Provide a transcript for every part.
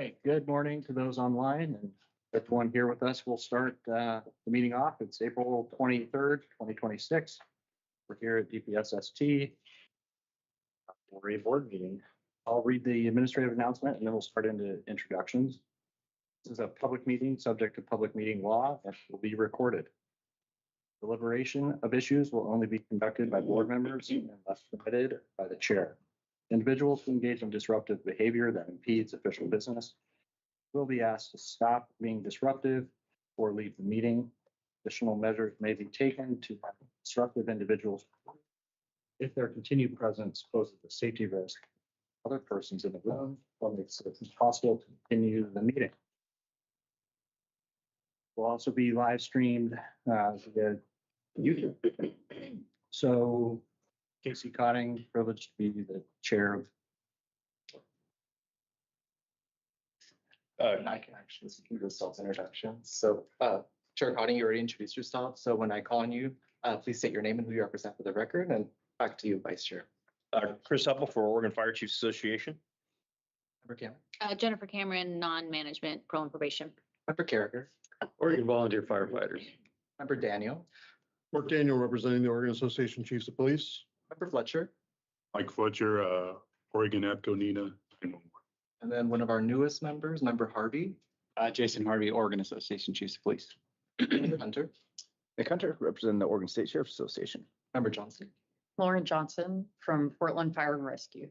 Okay, good morning to those online and everyone here with us. We'll start the meeting off. It's April 23rd, 2026. We're here at DPSST for a board meeting. I'll read the administrative announcement and then we'll start into introductions. This is a public meeting subject to public meeting law and will be recorded. Deliberation of issues will only be conducted by board members unless permitted by the chair. Individuals who engage in disruptive behavior that impedes official business will be asked to stop being disruptive or leave the meeting. Additional measures may be taken to have disruptive individuals if their continued presence poses a safety risk to other persons in the room or makes it impossible to continue the meeting. Will also be live streamed via YouTube. So Casey Cotting, privileged to be the chair of. I can actually do the self-introduction. So, Chair Cotting, you already introduced yourself. So when I call on you, please state your name and who you represent for the record. And back to you, Vice Chair. Chris Heppel for Oregon Fire Chiefs Association. Member Cameron. Jennifer Cameron, non-management, pro and probation. Member Carragher. Oregon Volunteer Firefighters. Member Daniel. Mark Daniel, representing the Oregon Association Chiefs of Police. Member Fletcher. Mike Fletcher, Oregon APCO NINA. And then one of our newest members, Member Harvey. Jason Harvey, Oregon Association Chiefs of Police. Member Hunter. Nick Hunter, representing the Oregon State Sheriff's Association. Member Johnson. Lauren Johnson from Portland Fire and Rescue.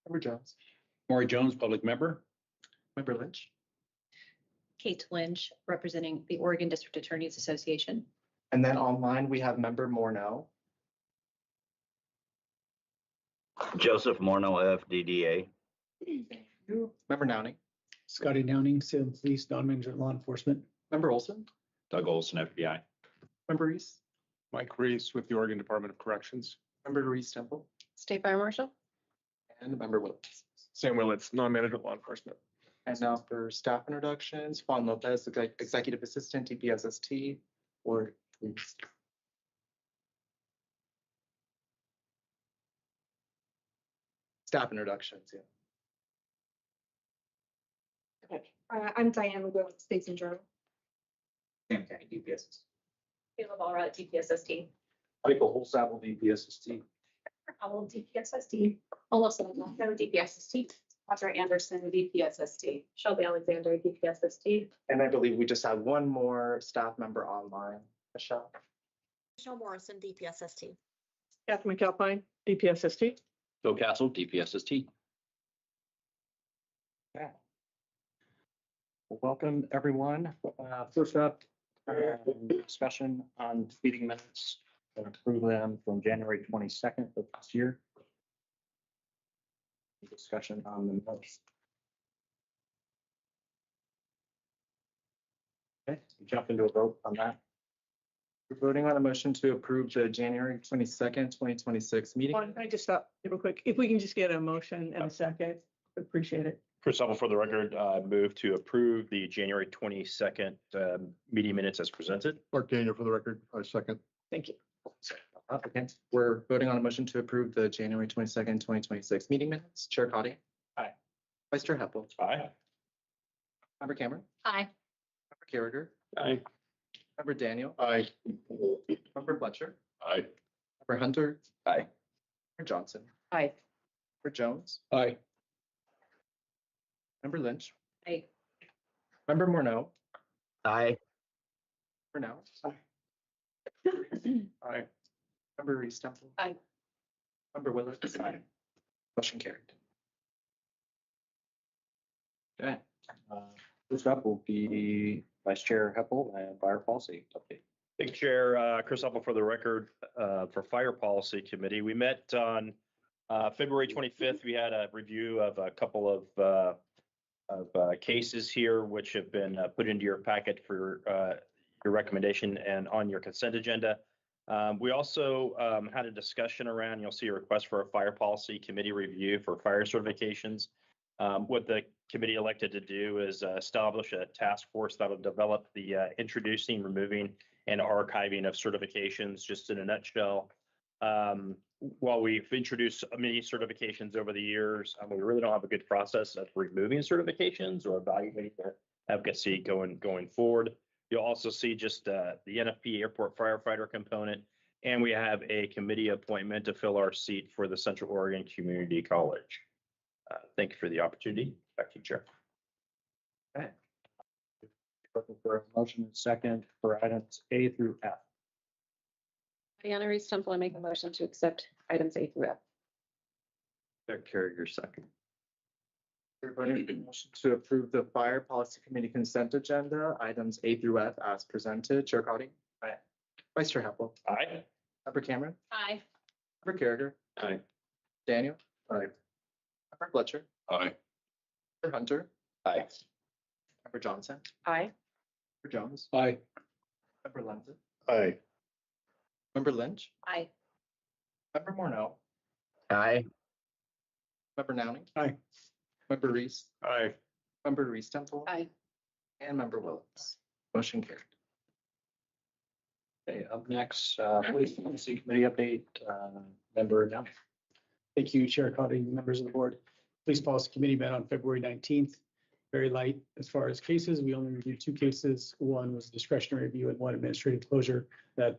Member Jones. Maury Jones, public member. Member Lynch. Kate Lynch, representing the Oregon District Attorneys Association. And then online, we have Member Morneau. Joseph Morneau, FDDA. Thank you. Member Nowning. Scotty Downing, Salem Police, non-management law enforcement. Member Olson. Doug Olson, FBI. Member Reese. Mike Reese with the Oregon Department of Corrections. Member Reese Temple. State Fire Marshal. And Member Willis. Sam Willits, non-management law enforcement. And now for staff introductions, Juan Lopez, Executive Assistant, DPSST, or please. Staff introductions, yeah. Okay, I'm Diane Lugo, States and Journal. Sam County DPSST. Caleb Allred, DPSST. Michael Holsapple, DPSST. Howell, DPSST. Alyssa Blanco, DPSST. Roger Anderson, DPSST. Shelby Alexander, DPSST. And I believe we just have one more staff member online. Michelle. Michelle Morrison, DPSST. Catherine McAlpine, DPSST. Phil Castle, DPSST. Okay. Well, welcome, everyone. First up, discussion on meeting minutes and approve them from January 22nd of this year. Discussion on the minutes. Okay, jump into a vote on that. We're voting on a motion to approve the January 22nd, 2026 meeting. Can I just stop real quick? If we can just get a motion and a second, appreciate it. Chris Heppel for the record, move to approve the January 22nd meeting minutes as presented. Mark Daniel, for the record, I second. Thank you. Okay, we're voting on a motion to approve the January 22nd, 2026 meeting minutes. Chair Cotting. Aye. Vice Chair Heppel. Aye. Member Cameron. Aye. Member Carragher. Aye. Member Daniel. Aye. Member Fletcher. Aye. Member Hunter. Aye. Member Johnson. Aye. Member Jones. Aye. Member Lynch. Aye. Member Morneau. Aye. For now. Aye. Member Reese Temple. Aye. Member Willis. Aye. Motion carried. Okay. First up will be Vice Chair Heppel and Fire Policy update. Big Chair, Chris Heppel for the record, for Fire Policy Committee. We met on February 25th. We had a review of a couple of cases here, which have been put into your packet for your recommendation and on your consent agenda. We also had a discussion around, you'll see a request for a Fire Policy Committee review for fire certifications. What the committee elected to do is establish a task force that will develop the introducing, removing, and archiving of certifications. Just in a nutshell, While we've introduced many certifications over the years, we really don't have a good process of removing certifications or evaluating their efficacy going forward. You'll also see just the NFP airport firefighter component, and we have a committee appointment to fill our seat for the Central Oregon Community College. Thank you for the opportunity. Back to you, Chair. Okay. Looking for a motion and second for items A through F. Diana Reese Temple, I make a motion to accept items A through F. Derek Carrier, second. Everybody, motion to approve the Fire Policy Committee consent agenda, items A through F as presented. Chair Cotting. Aye. Vice Chair Heppel. Aye. Member Cameron. Aye. Member Carriger. Aye. Daniel. Aye. Member Fletcher. Aye. Member Hunter. Aye. Member Johnson. Aye. Member Jones. Aye. Member Lenzen. Aye. Member Lynch. Aye. Member Morneau. Aye. Member Nowning. Aye. Member Reese. Aye. Member Reese Temple. Aye. And Member Williams. Motion carried. Okay, up next, Police Policy Committee update, member now. Thank you, Chair Cotting, members of the board. Police Policy Committee met on February 19th. Very light as far as cases. We only reviewed 2 cases. One was discretionary review and 1 administrative closure. That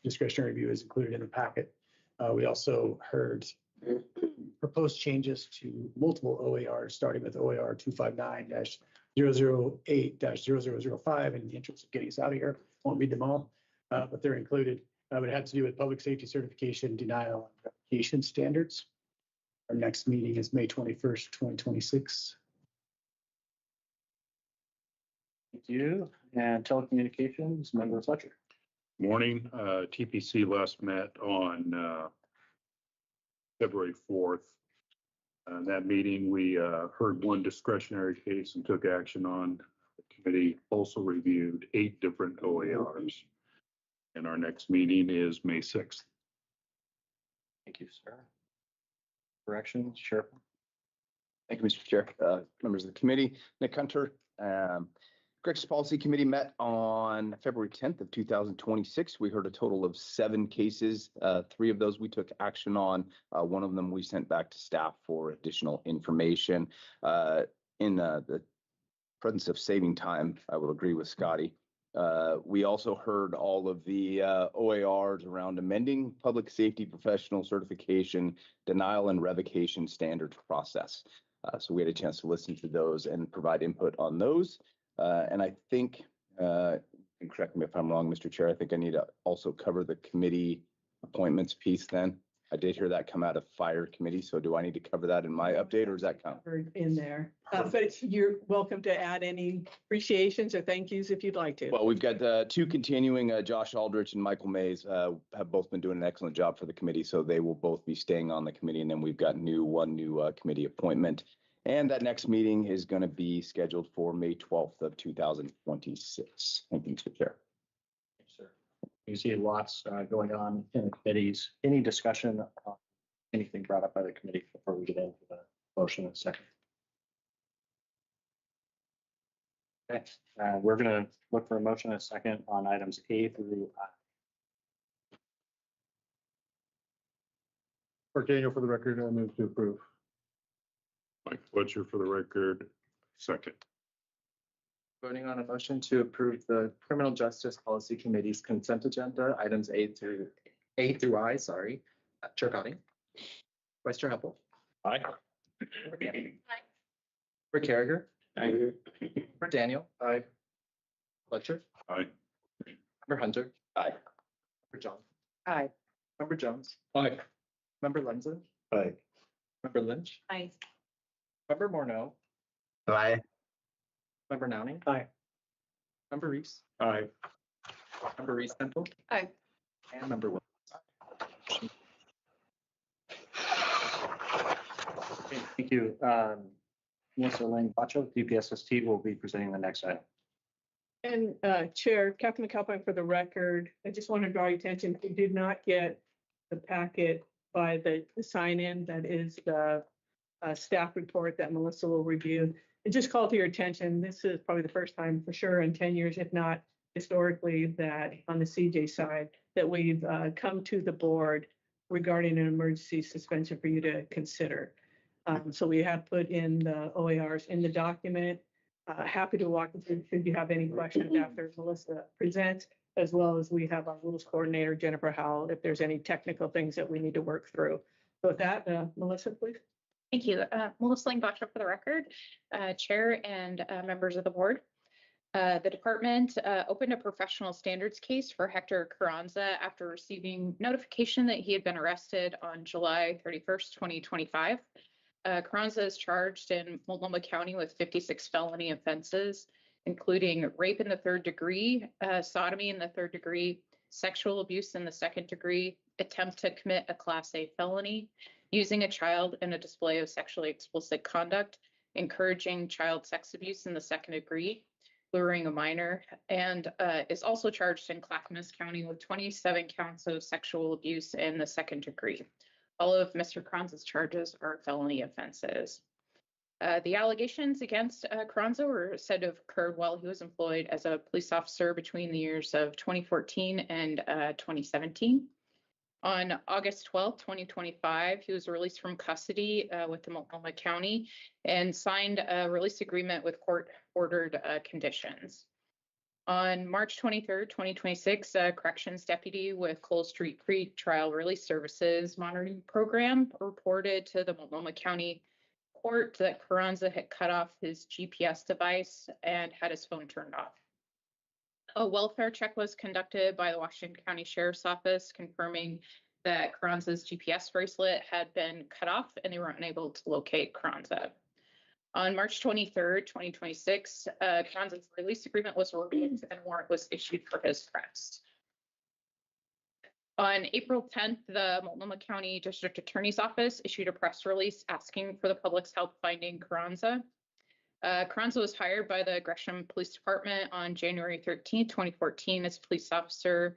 discretionary review is included in the packet. We also heard proposed changes to multiple OARs, starting with OAR 259-008-0005. And in the interest of getting us out of here, won't read them all, but they're included. It had to do with public safety certification, denial, and revocation standards. Our next meeting is May 21st, 2026. Thank you. And telecommunications, member Fletcher. Morning, TPC last met on February 4th. That meeting, we heard 1 discretionary case and took action on. The committee also reviewed 8 different OARs. And our next meeting is May 6th. Thank you, sir. Corrections, Sheriff. Thank you, Mr. Chair. Members of the committee, Nick Hunter. Corrections Policy Committee met on February 10th of 2026. We heard a total of 7 cases. 3 of those we took action on. 1 of them we sent back to staff for additional information. In the presence of saving time, I will agree with Scotty. We also heard all of the OARs around amending public safety professional certification, denial and revocation standards process. So we had a chance to listen to those and provide input on those. And I think, and correct me if I'm wrong, Mr. Chair, I think I need to also cover the committee appointments piece then. I did hear that come out of fire committee. So do I need to cover that in my update or does that count? In there, but you're welcome to add any appreciations or thank yous if you'd like to. Well, we've got 2 continuing, Josh Aldrich and Michael Mays have both been doing an excellent job for the committee. So they will both be staying on the committee. And then we've got one new committee appointment. And that next meeting is going to be scheduled for May 12th of 2026. Thank you, Mr. Chair. Thanks, sir. You see lots going on in the committees. Any discussion on anything brought up by the committee before we get into the motion in a second? Okay, we're going to look for a motion in a second on items A through I. Mark Daniel, for the record, I move to approve. Mike Fletcher for the record, second. Voting on a motion to approve the Criminal Justice Policy Committee's consent agenda, items A through I, sorry. Chair Cotting. Vice Chair Heppel. Aye. Member Carriger. Aye. Member Daniel. Aye. Fletcher. Aye. Member Hunter. Aye. Member John. Aye. Member Jones. Aye. Member Lenzen. Aye. Member Lynch. Aye. Member Morneau. Aye. Member Nowning. Aye. Member Reese. Aye. Member Reese Temple. Aye. And Member Williams. Okay, thank you. Melissa Lang Bacho, DPSST, will be presenting the next item. And Chair, Captain McAlpine, for the record, I just want to draw your attention, if you did not get the packet by the sign-in, that is the staff report that Melissa will review. And just call to your attention, this is probably the first time for sure in 10 years, if not historically, that on the CJ side, that we've come to the board regarding an emergency suspension for you to consider. So we have put in the OARs in the document. Happy to walk you through should you have any questions after Melissa presents, as well as we have our rules coordinator, Jennifer Howell, if there's any technical things that we need to work through. So with that, Melissa, please. Thank you. Melissa Langbasha for the record, Chair and members of the board. The department opened a professional standards case for Hector Carranza after receiving notification that he had been arrested on July 31st, 2025. Carranza is charged in Multnomah County with 56 felony offenses, including rape in the third degree, sodomy in the third degree, sexual abuse in the second degree, attempt to commit a Class A felony, using a child in a display of sexually explicit conduct, encouraging child sex abuse in the second degree, luring a minor, and is also charged in Clackamas County with 27 counts of sexual abuse in the second degree. All of Mr. Carranza's charges are felony offenses. The allegations against Carranza were said to have occurred while he was employed as a police officer between the years of 2014 and 2017. On August 12, 2025, he was released from custody with the Multnomah County and signed a release agreement with court-ordered conditions. On March 23, 2026, a corrections deputy with Cole Street Pre-Trial Release Services Monitoring Program reported to the Multnomah County Court that Carranza had cut off his GPS device and had his phone turned off. A welfare check was conducted by the Washington County Sheriff's Office, confirming that Carranza's GPS bracelet had been cut off and they were unable to locate Carranza. On March 23rd, 2026, Carranza's release agreement was revoked and a warrant was issued for his arrest. On April 10th, the Multnomah County District Attorney's Office issued a press release asking for the public's help finding Carranza. Carranza was hired by the Gresham Police Department on January 13th, 2014 as a police officer.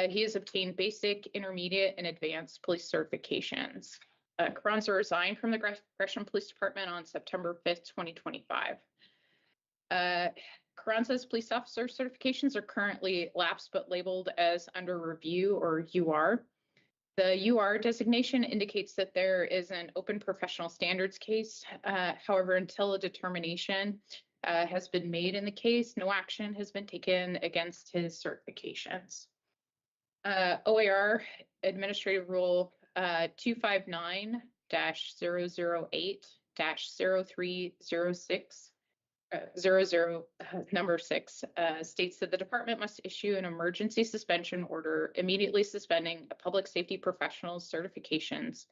He has obtained basic, intermediate, and advanced police certifications. Carranza resigned from the Gresham Police Department on September 5th, 2025. Carranza's police officer certifications are currently lapsed but labeled as under review or UR. The UR designation indicates that there is an open professional standards case. However, until a determination has been made in the case, no action has been taken against his certifications. OAR Administrative Rule 259-008-0306 number 6 states that the department must issue an emergency suspension order immediately suspending a public safety professional's certifications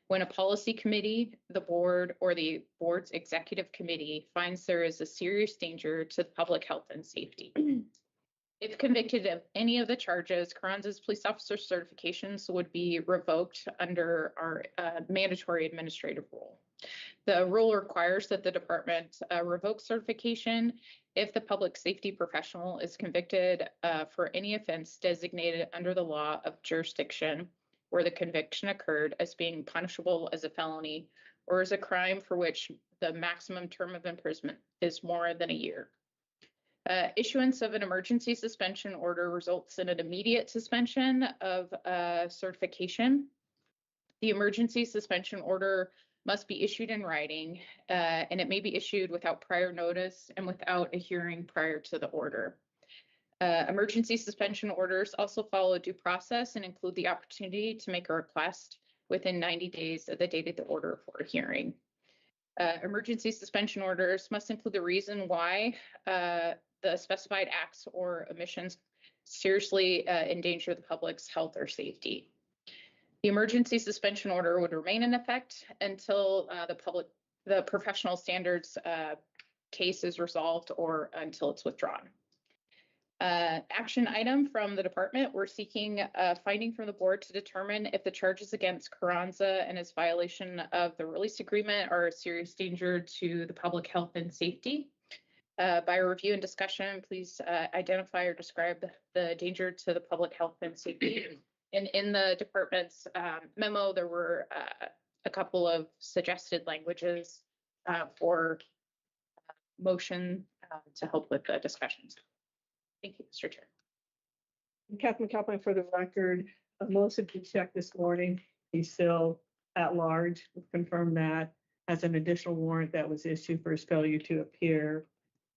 when a policy committee, the board, or the board's executive committee finds there is a serious danger to the public health and safety. If convicted of any of the charges, Carranza's police officer certifications would be revoked under our mandatory administrative rule. The rule requires that the department revoke certification if the public safety professional is convicted for any offense designated under the law of jurisdiction where the conviction occurred as being punishable as a felony or as a crime for which the maximum term of imprisonment is more than a year. Issuance of an emergency suspension order results in an immediate suspension of certification. The emergency suspension order must be issued in writing, and it may be issued without prior notice and without a hearing prior to the order. Emergency suspension orders also follow due process and include the opportunity to make a request within 90 days of the date of the order for a hearing. Emergency suspension orders must include the reason why the specified acts or omissions seriously endanger the public's health or safety. The emergency suspension order would remain in effect until the professional standards case is resolved or until it's withdrawn. Action item from the department, we're seeking a finding from the board to determine if the charges against Carranza and his violation of the release agreement are a serious danger to the public health and safety. By review and discussion, please identify or describe the danger to the public health and safety. And in the department's memo, there were a couple of suggested languages for motion to help with the discussions. Thank you, Mr. Chair. Captain McAlpine, for the record, Melissa did check this morning. He's still at large, confirmed that, has an additional warrant that was issued for his failure to appear.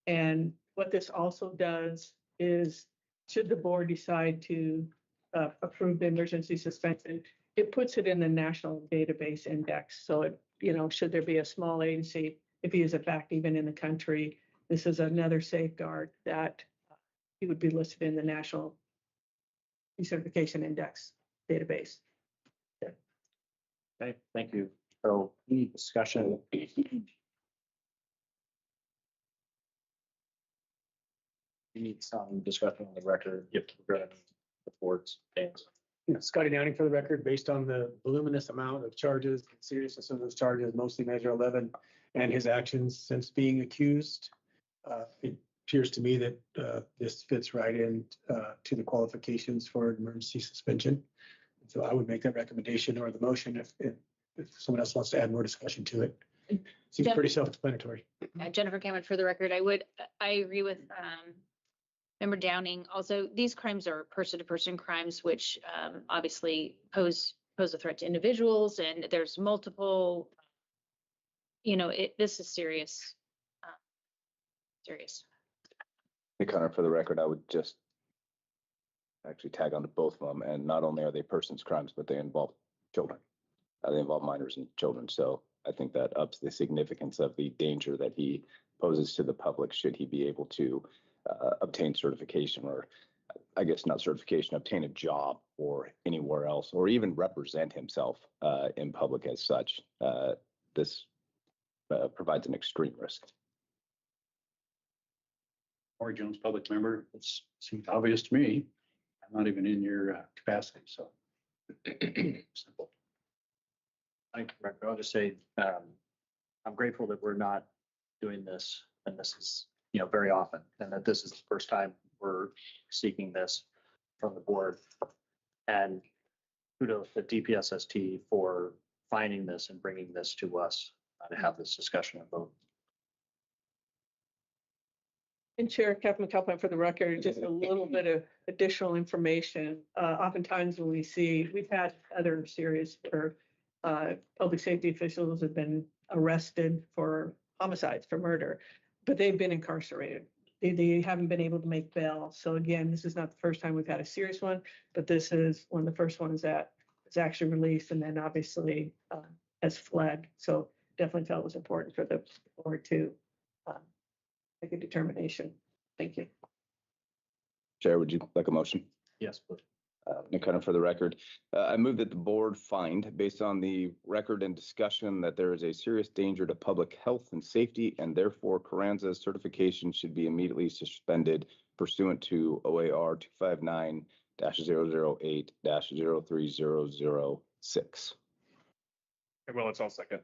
And what this also does is, should the board decide to approve the emergency suspension, it puts it in the national database index. So it, should there be a small agency, if he is in fact even in the country, this is another safeguard that he would be listed in the national decertification index database. Okay, thank you. So any discussion? We need some discussion on the record. If we're going to the board's things. Scotty Downing for the record, based on the voluminous amount of charges, the seriousness of those charges, mostly Measure 11, and his actions since being accused, it appears to me that this fits right in to the qualifications for an emergency suspension. So I would make that recommendation or the motion if someone else wants to add more discussion to it. Seems pretty self-explanatory. Jennifer Cameron, for the record, I agree with Member Downing. Also, these crimes are person-to-person crimes, which obviously pose a threat to individuals, and there's multiple, this is serious. Serious. Nick Hunter, for the record, I would just actually tag on to both of them. And not only are they persons crimes, but they involve children. They involve minors and children. So I think that ups the significance of the danger that he poses to the public should he be able to obtain certification, or I guess not certification, obtain a job or anywhere else, or even represent himself in public as such. This provides an extreme risk. Corey Jones, public member. It seems obvious to me. I'm not even in your capacity, so. Simple. I'll just say, I'm grateful that we're not doing this, and this is, very often, and that this is the first time we're seeking this from the board. And kudos to DPSST for finding this and bringing this to us to have this discussion and vote. And Chair Captain McAlpine, for the record, just a little bit of additional information. Oftentimes when we've had other serious or public safety officials have been arrested for homicides, for murder, but they've been incarcerated. They haven't been able to make bail. So again, this is not the first time we've had a serious one, but this is one of the first ones that is actually released and then obviously has fled. So definitely felt it was important for the board to make a determination. Thank you. Chair, would you like a motion? Yes, please. Nick Hunter, for the record, I move that the board find, based on the record and discussion, that there is a serious danger to public health and safety, and therefore Carranza's certification should be immediately suspended pursuant to OAR 259-008-03006. Well, it's all second.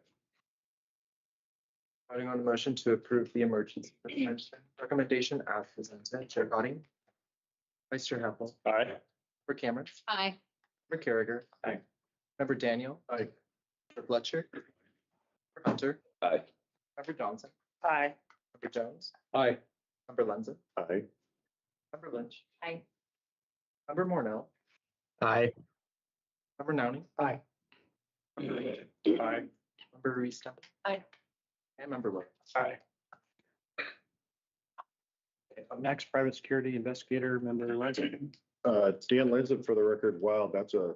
Voting on the motion to approve the emergency suspension recommendation as presented. Chair Cotting. Vice Chair Happel. Aye. Member Cameron. Aye. Member Carriger. Aye. Member Daniel. Aye. Member Fletcher. Member Hunter. Aye. Member Johnson. Aye. Member Jones. Aye. Member Lenza. Aye. Member Lynch. Aye. Member Mornell. Aye. Member Nowning. Aye. Member Richard. Aye. Member Reese Temple. Aye. And Member Williams. Aye. Up next, private security investigator, member Lenzer. Dan Lenzen, for the record, wow, that's a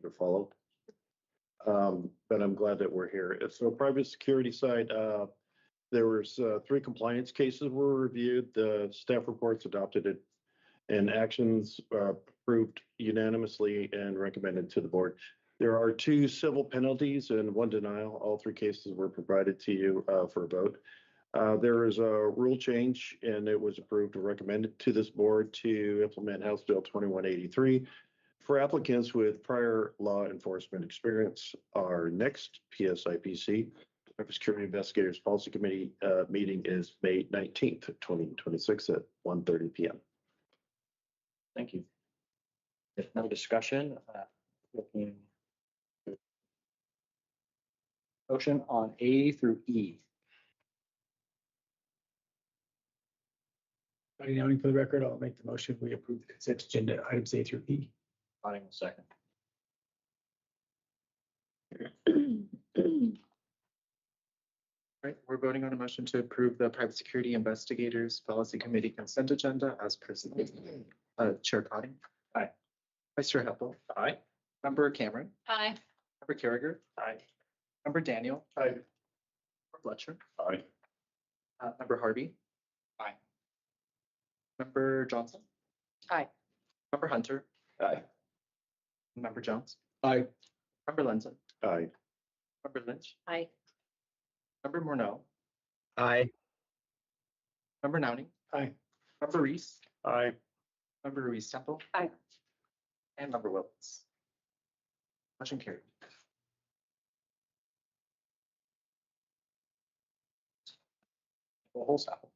to follow. But I'm glad that we're here. So private security side, there was 3 compliance cases were reviewed. The staff reports adopted it and actions approved unanimously and recommended to the board. There are 2 civil penalties and 1 denial. All 3 cases were provided to you for a vote. There is a rule change and it was approved and recommended to this board to implement House Bill 2183 for applicants with prior law enforcement experience. Our next PSIPC, Private Security Investigators Policy Committee meeting is May 19th, 2026 at 1:30 p.m. Thank you. If no discussion, looking. Motion on A through E. Scotty Downing, for the record, I'll make the motion. We approve the consent agenda items A through E. Finding a second. Right, we're voting on a motion to approve the Private Security Investigators Policy Committee consent agenda as presented. Chair Cotting. Aye. Vice Chair Heppel. Aye. Member Cameron. Aye. Member Carriger. Aye. Member Daniel. Aye. Member Fletcher. Aye. Member Harvey. Aye. Member Johnson. Aye. Member Hunter. Aye. Member Jones. Aye. Member Lenzen. Aye. Member Lynch. Aye. Member Morneau. Aye. Member Nowning. Aye. Member Reese. Aye. Member Reese Temple. Aye. And Member Willetts. Motion carried. Whole sample.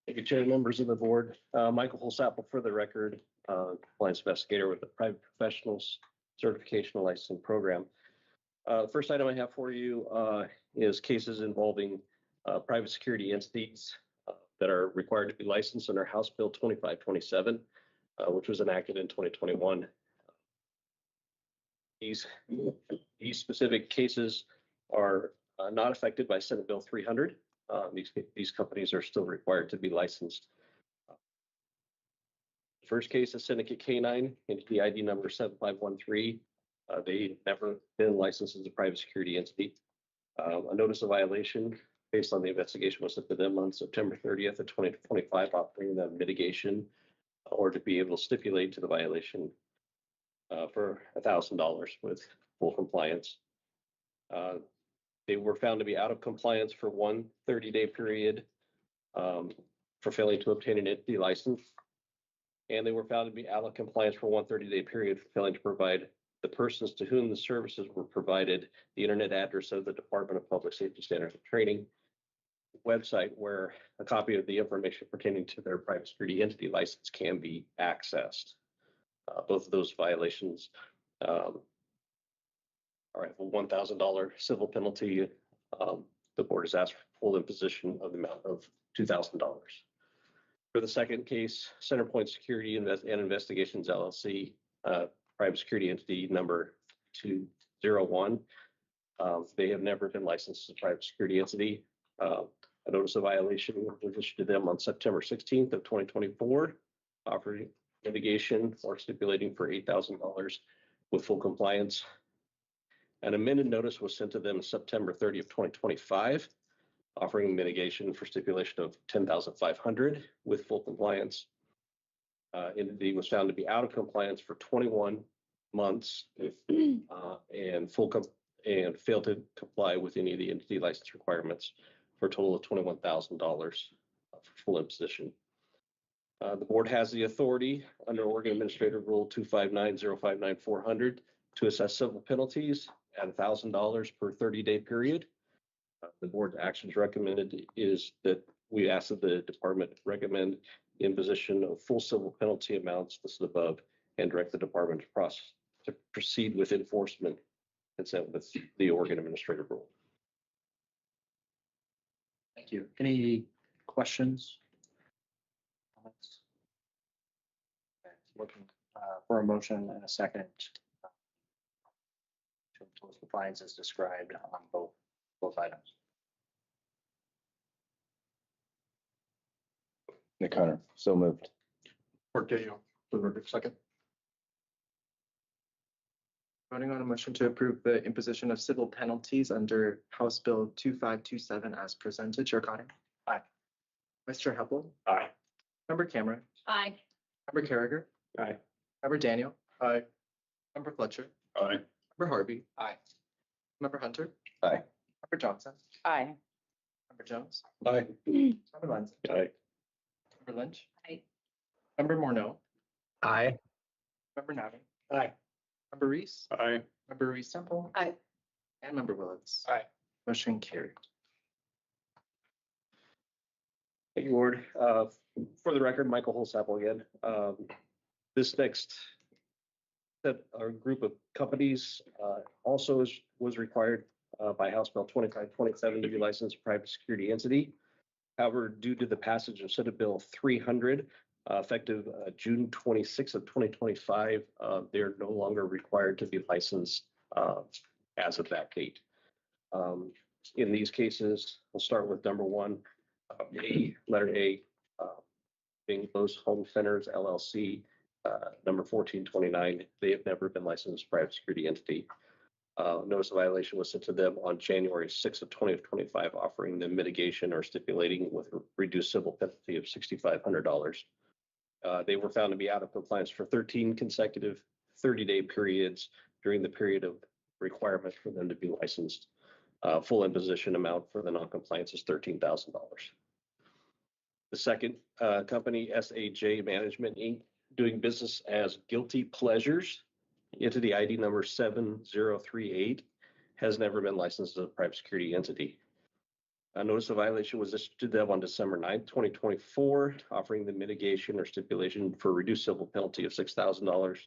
Thank you, Chair, members of the board. Michael Holsapple for the record, compliance investigator with the Private Professionals Certification and Licensing Program. The first item I have for you is cases involving private security entities that are required to be licensed under House Bill 2527, which was enacted in 2021. These specific cases are not affected by Senate Bill 300. These companies are still required to be licensed. The first case is Syndicate K9, entity ID number 7513. They never been licensed as a private security entity. A notice of violation based on the investigation was sent to them on September 30th of 2025, offering them mitigation or to be able to stipulate to the violation for $1,000 with full compliance. They were found to be out of compliance for one 30-day period for failing to obtain an entity license. And they were found to be out of compliance for one 30-day period for failing to provide the persons to whom the services were provided the internet address of the Department of Public Safety Standards and Training website, where a copy of the information pertaining to their private security entity license can be accessed. Both of those violations all right, well, $1,000 civil penalty. The board has asked for full imposition of the amount of $2,000. For the second case, Centerpoint Security and Investigations LLC, private security entity number 201. They have never been licensed as a private security entity. A notice of violation was issued to them on September 16th of 2024, offering mitigation or stipulating for $8,000 with full compliance. An amended notice was sent to them September 30th, 2025, offering mitigation for stipulation of $10,500 with full compliance. Entity was found to be out of compliance for 21 months and failed to comply with any of the entity license requirements for a total of $21,000 for full imposition. The board has the authority under Oregon Administrative Rule 259-059-400 to assess civil penalties at $1,000 per 30-day period. The board's actions recommended is that we ask that the department recommend imposition of full civil penalty amounts listed above and direct the department to proceed with enforcement consent with the Oregon Administrative Rule. Thank you. Any questions? Comments? Okay, looking for a motion and a second to impose the fines as described on both items. Nick Hunter, so moved. Portillo, for the record, second. Voting on a motion to approve the imposition of civil penalties under House Bill 2527 as presented. Chair Cotting. Aye. Vice Chair Heppel. Aye. Member Cameron. Aye. Member Carriger. Aye. Member Daniel. Aye. Member Fletcher. Aye. Member Harvey. Aye. Member Hunter. Aye. Member Johnson. Aye. Member Jones. Aye. Member Lenz. Aye. Member Lynch. Aye. Member Morneau. Aye. Member Nowning. Aye. Member Reese. Aye. Member Reese Temple. Aye. And Member Willetts. Aye. Motion carried. Thank you, Ward. For the record, Michael Holsapple again. This next set or group of companies also was required by House Bill 2527 to be licensed private security entity. However, due to the passage of Senate Bill 300, effective June 26th of 2025, they're no longer required to be licensed as of that date. In these cases, we'll start with number one, letter A, being Lowe's Home Centers LLC, number 1429. They have never been licensed as a private security entity. Notice of violation was sent to them on January 6th of 2025, offering them mitigation or stipulating with a reduced civil penalty of $6,500. They were found to be out of compliance for 13 consecutive 30-day periods during the period of requirement for them to be licensed. Full imposition amount for the noncompliance is $13,000. The second company, SAJ Management Inc., doing business as Guilty Pleasures, entity ID number 7038, has never been licensed as a private security entity. A notice of violation was issued to them on December 9th, 2024, offering the mitigation or stipulation for reduced civil penalty of $6,000.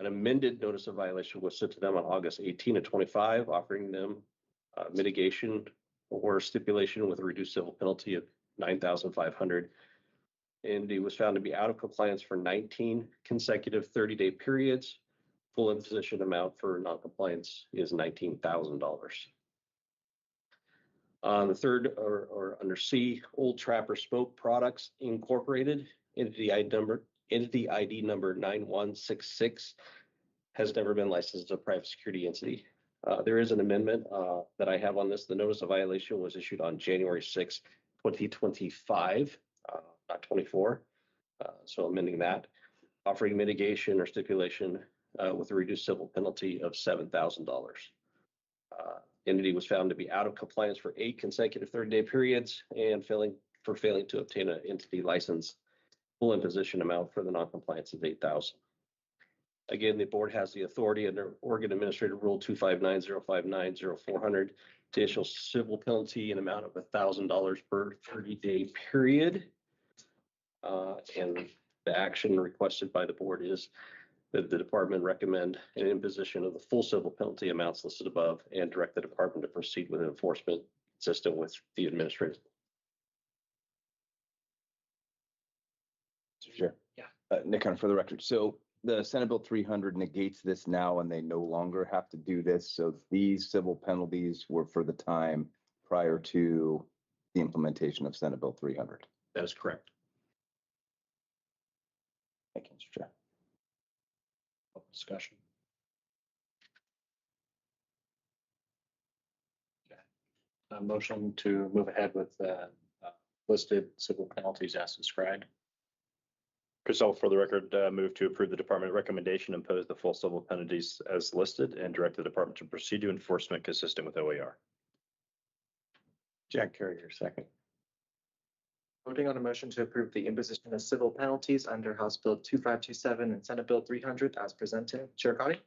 An amended notice of violation was sent to them on August 18 of 25, offering them mitigation or stipulation with a reduced civil penalty of $9,500. And he was found to be out of compliance for 19 consecutive 30-day periods. Full imposition amount for noncompliance is $19,000. The third, or under C, Old Trapper Spoke Products Incorporated, entity ID number 9166, has never been licensed as a private security entity. There is an amendment that I have on this. The notice of violation was issued on January 6, 2025, not 24. So amending that, offering mitigation or stipulation with a reduced civil penalty of $7,000. Entity was found to be out of compliance for 8 consecutive 30-day periods and failing to obtain an entity license. Full imposition amount for the noncompliance is $8,000. Again, the board has the authority under Oregon Administrative Rule 259-059-0400 to issue civil penalty in amount of $1,000 per 30-day period. And the action requested by the board is that the department recommend an imposition of the full civil penalty amounts listed above and direct the department to proceed with enforcement consistent with the administrative. Mr. Chair. Yeah. Nick Hunter for the record. So the Senate Bill 300 negates this now and they no longer have to do this. So these civil penalties were for the time prior to the implementation of Senate Bill 300. That is correct. Thank you, Mr. Chair. Discussion. Okay. A motion to move ahead with listed civil penalties as described. Chris Elf, for the record, move to approve the department recommendation, impose the full civil penalties as listed, and direct the department to proceed to enforcement consistent with OAR. Jack Carrier, second. Voting on a motion to approve the imposition of civil penalties under House Bill 2527 and Senate Bill 300 as presented. Chair Cotty?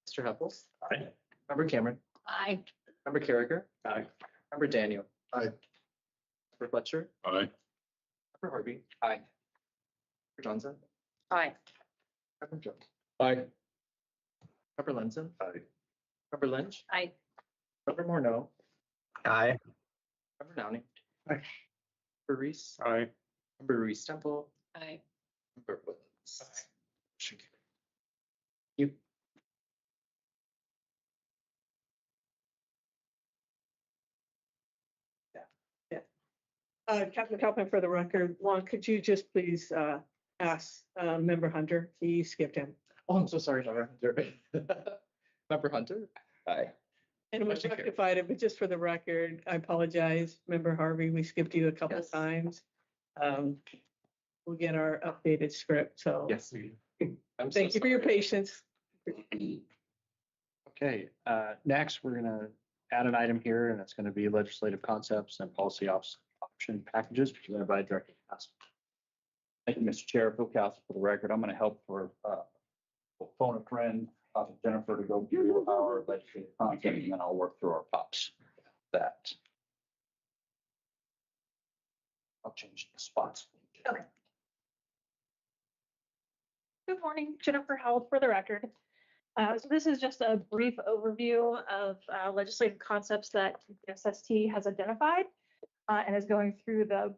Mr. Hempels? Aye. Member Cameron? Aye. Member Carragher? Aye. Member Daniel? Aye. Member Fletcher? Aye. Member Harvey? Aye. Member Johnson? Aye. Member Jones? Aye. Member Lenzen? Aye. Member Lynch? Aye. Member Morneau? Aye. Member Downey? Aye. Member Reese? Aye. Member Reese Temple? Aye. Member Williams? Motion carried. You. Captain Calpin, for the record, Juan, could you just please ask Member Hunter? He skipped him. Oh, I'm so sorry, Member Hunter. Member Hunter? Aye. And we Motion carried. rectified it, but just for the record, I apologize. Member Harvey, we skipped you a couple of Yes. times. We'll get our updated script, so. Yes. I'm so Thank you for your sorry. patience. Okay, next, we're gonna add an item here, and it's gonna be legislative concepts and policy option packages presented by Director Cass. Thank you, Mr. Chair. Phil Castle for the record. I'm going to help for phone a friend, Jennifer, to go through our legislative content, and then I'll work through our pops. That. I'll change the spots. Okay. Good morning, Jennifer Howell for the record. So this is just a brief overview of legislative concepts that SST has identified. and is going through the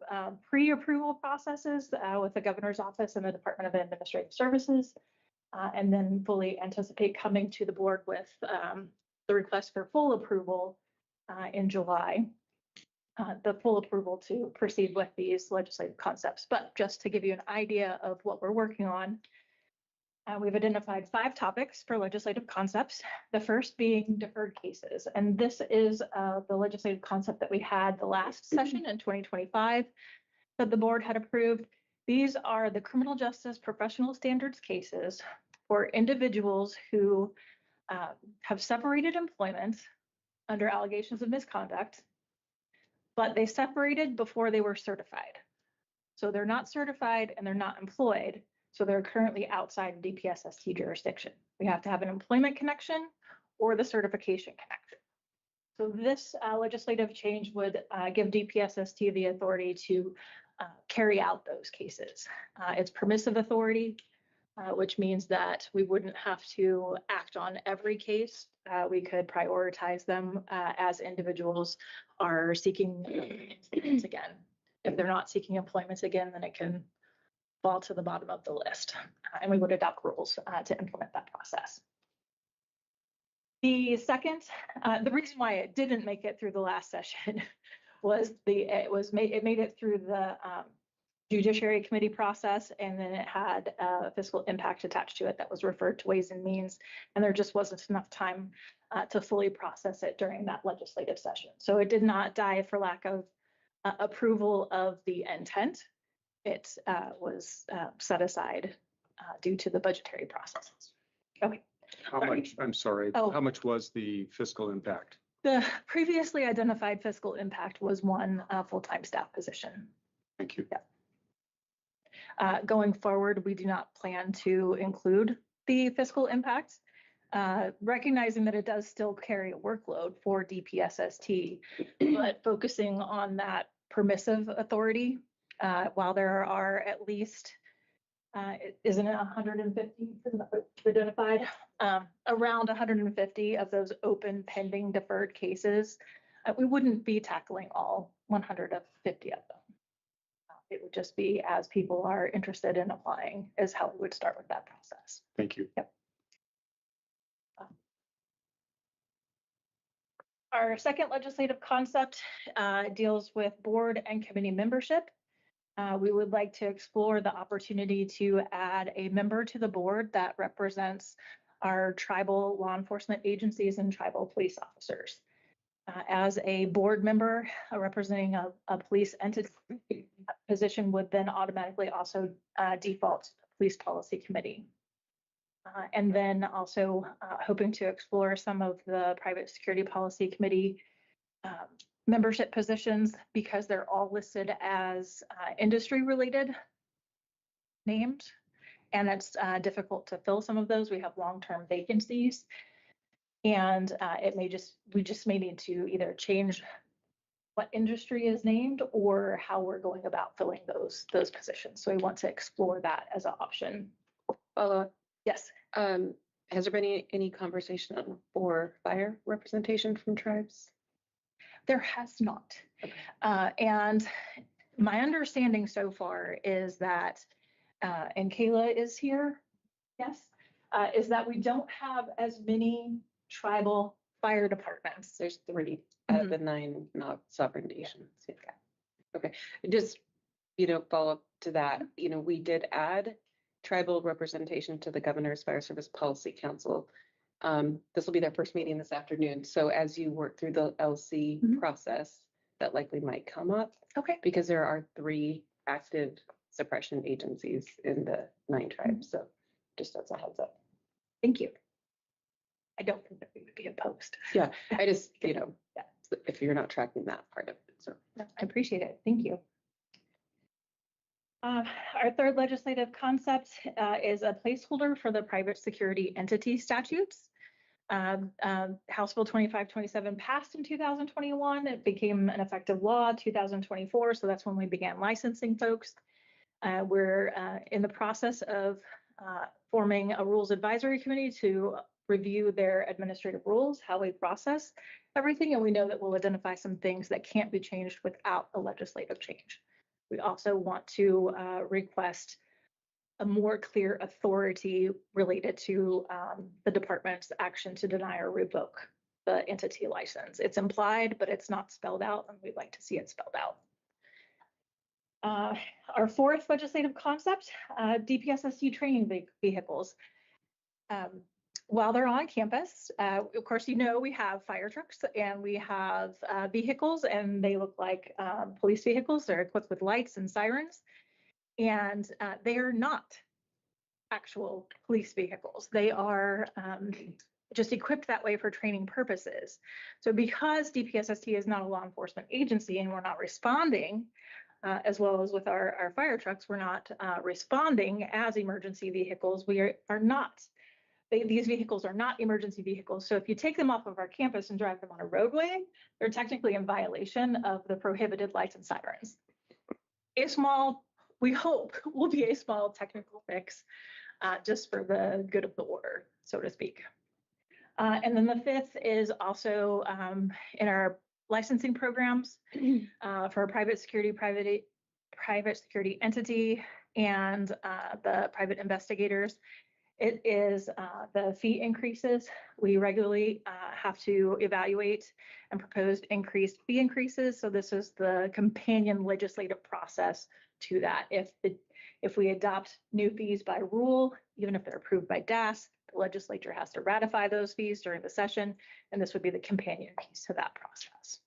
pre-approval processes with the governor's office and the Department of Administrative Services. And then fully anticipate coming to the board with the request for full approval in July. The full approval to proceed with these legislative concepts. But just to give you an idea of what we're working on, we've identified 5 topics for legislative concepts. The first being deferred cases. And this is the legislative concept that we had the last session in 2025 that the board had approved. These are the criminal justice professional standards cases for individuals who have separated employment under allegations of misconduct, but they separated before they were certified. So they're not certified and they're not employed. So they're currently outside DPSST jurisdiction. We have to have an employment connection or the certification connection. So this legislative change would give DPSST the authority to carry out those cases. It's permissive authority, which means that we wouldn't have to act on every case. We could prioritize them as individuals are seeking employment again. If they're not seeking employment again, then it can fall to the bottom of the list. And we would adopt rules to implement that process. The second, the reason why it didn't make it through the last session was it made it through the Judiciary Committee process, and then it had a fiscal impact attached to it that was referred to Ways and Means, and there just wasn't enough time to fully process it during that legislative session. So it did not die for lack of approval of the intent. It was set aside due to the budgetary processes. Okay. How much, I'm sorry, how much was the fiscal impact? The previously identified fiscal impact was 1 full-time staff position. Thank you. Yeah. Going forward, we do not plan to include the fiscal impact, recognizing that it does still carry a workload for DPSST, but focusing on that permissive authority, while there are at least, isn't it 150 identified? Around 150 of those open pending deferred cases, we wouldn't be tackling all 150 of them. It would just be as people are interested in applying is how we would start with that process. Thank you. Yep. Our second legislative concept deals with board and committee membership. We would like to explore the opportunity to add a member to the board that represents our tribal law enforcement agencies and tribal police officers. As a board member representing a police entity, position would then automatically also default to the Police Policy Committee. And then also hoping to explore some of the Private Security Policy Committee membership positions because they're all listed as industry-related named, and it's difficult to fill some of those. We have long-term vacancies. And we just may need to either change what industry is named or how we're going about filling those positions. So we want to explore that as an option. Follow-up. Yes. Has there been any conversation for fire representation from tribes? There has not. Okay. And my understanding so far is that, and Kayla is here, yes, is that we don't have as many tribal fire departments. There's 3 out of the 9 not sovereign nations. Yeah. Okay. Just, follow up to that, we did add tribal representation to the Governor's Fire Service Policy Council. This will be their first meeting this afternoon. So as you work through the LC process, that likely might come up. Okay. Because there are 3 active suppression agencies in the 9 tribes. So just as a heads up. Thank you. I don't think that we would be opposed. Yeah, I just, if you're not tracking that part of it. So no, I appreciate it. Thank you. Our third legislative concept is a placeholder for the private security entity statutes. House Bill 2527 passed in 2021. It became an effective law 2024. So that's when we began licensing folks. We're in the process of forming a rules advisory committee to review their administrative rules, how we process everything, and we know that we'll identify some things that can't be changed without a legislative change. We also want to request a more clear authority related to the department's action to deny or revoke the entity license. It's implied, but it's not spelled out, and we'd like to see it spelled out. Our fourth legislative concept, DPSST training vehicles. While they're on campus, of course, we have fire trucks and we have vehicles, and they look like police vehicles. They're equipped with lights and sirens, and they are not actual police vehicles. They are just equipped that way for training purposes. So because DPSST is not a law enforcement agency and we're not responding, as well as with our fire trucks, we're not responding as emergency vehicles. We are not. These vehicles are not emergency vehicles. So if you take them off of our campus and drive them on a roadway, they're technically in violation of the prohibited lights and sirens. We hope will be a small technical fix just for the good of the order, so to speak. And then the fifth is also in our licensing programs for a private security entity and the private investigators. It is the fee increases. We regularly have to evaluate and propose increased fee increases. So this is the companion legislative process to that. If we adopt new fees by rule, even if they're approved by DAS, the legislature has to ratify those fees during the session, and this would be the companion piece to that process.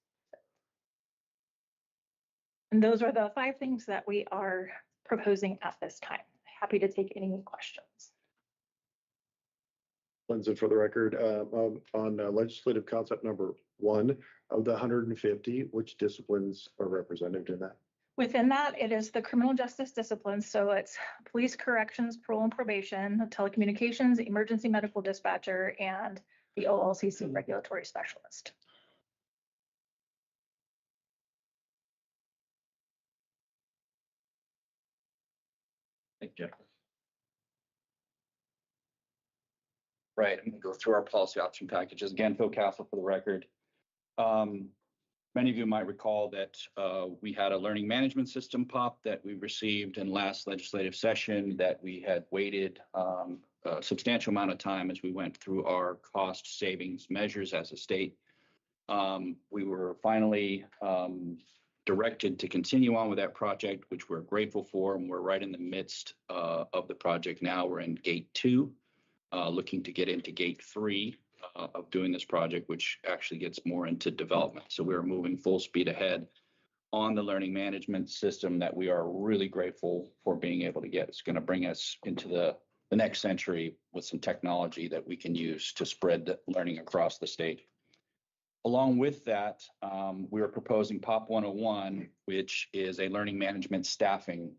And those are the 5 things that we are proposing at this time. Happy to take any questions. Lindsay, for the record, on legislative concept number 1 of the 150, which disciplines are represented in that? Within that, it is the criminal justice disciplines. So it's police, corrections, parole and probation, telecommunications, emergency medical dispatcher, and the OLCC regulatory specialist. Thank you. Right, I'm gonna go through our policy option packages. Again, Phil Castle for the record. Many of you might recall that we had a learning management system POP that we received in last legislative session that we had waited a substantial amount of time as we went through our cost savings measures as a state. We were finally directed to continue on with that project, which we're grateful for, and we're right in the midst of the project now. We're in gate 2. Looking to get into gate 3 of doing this project, which actually gets more into development. So we're moving full speed ahead on the learning management system that we are really grateful for being able to get. It's going to bring us into the next century with some technology that we can use to spread the learning across the state. Along with that, we are proposing POP 101, which is a learning management staffing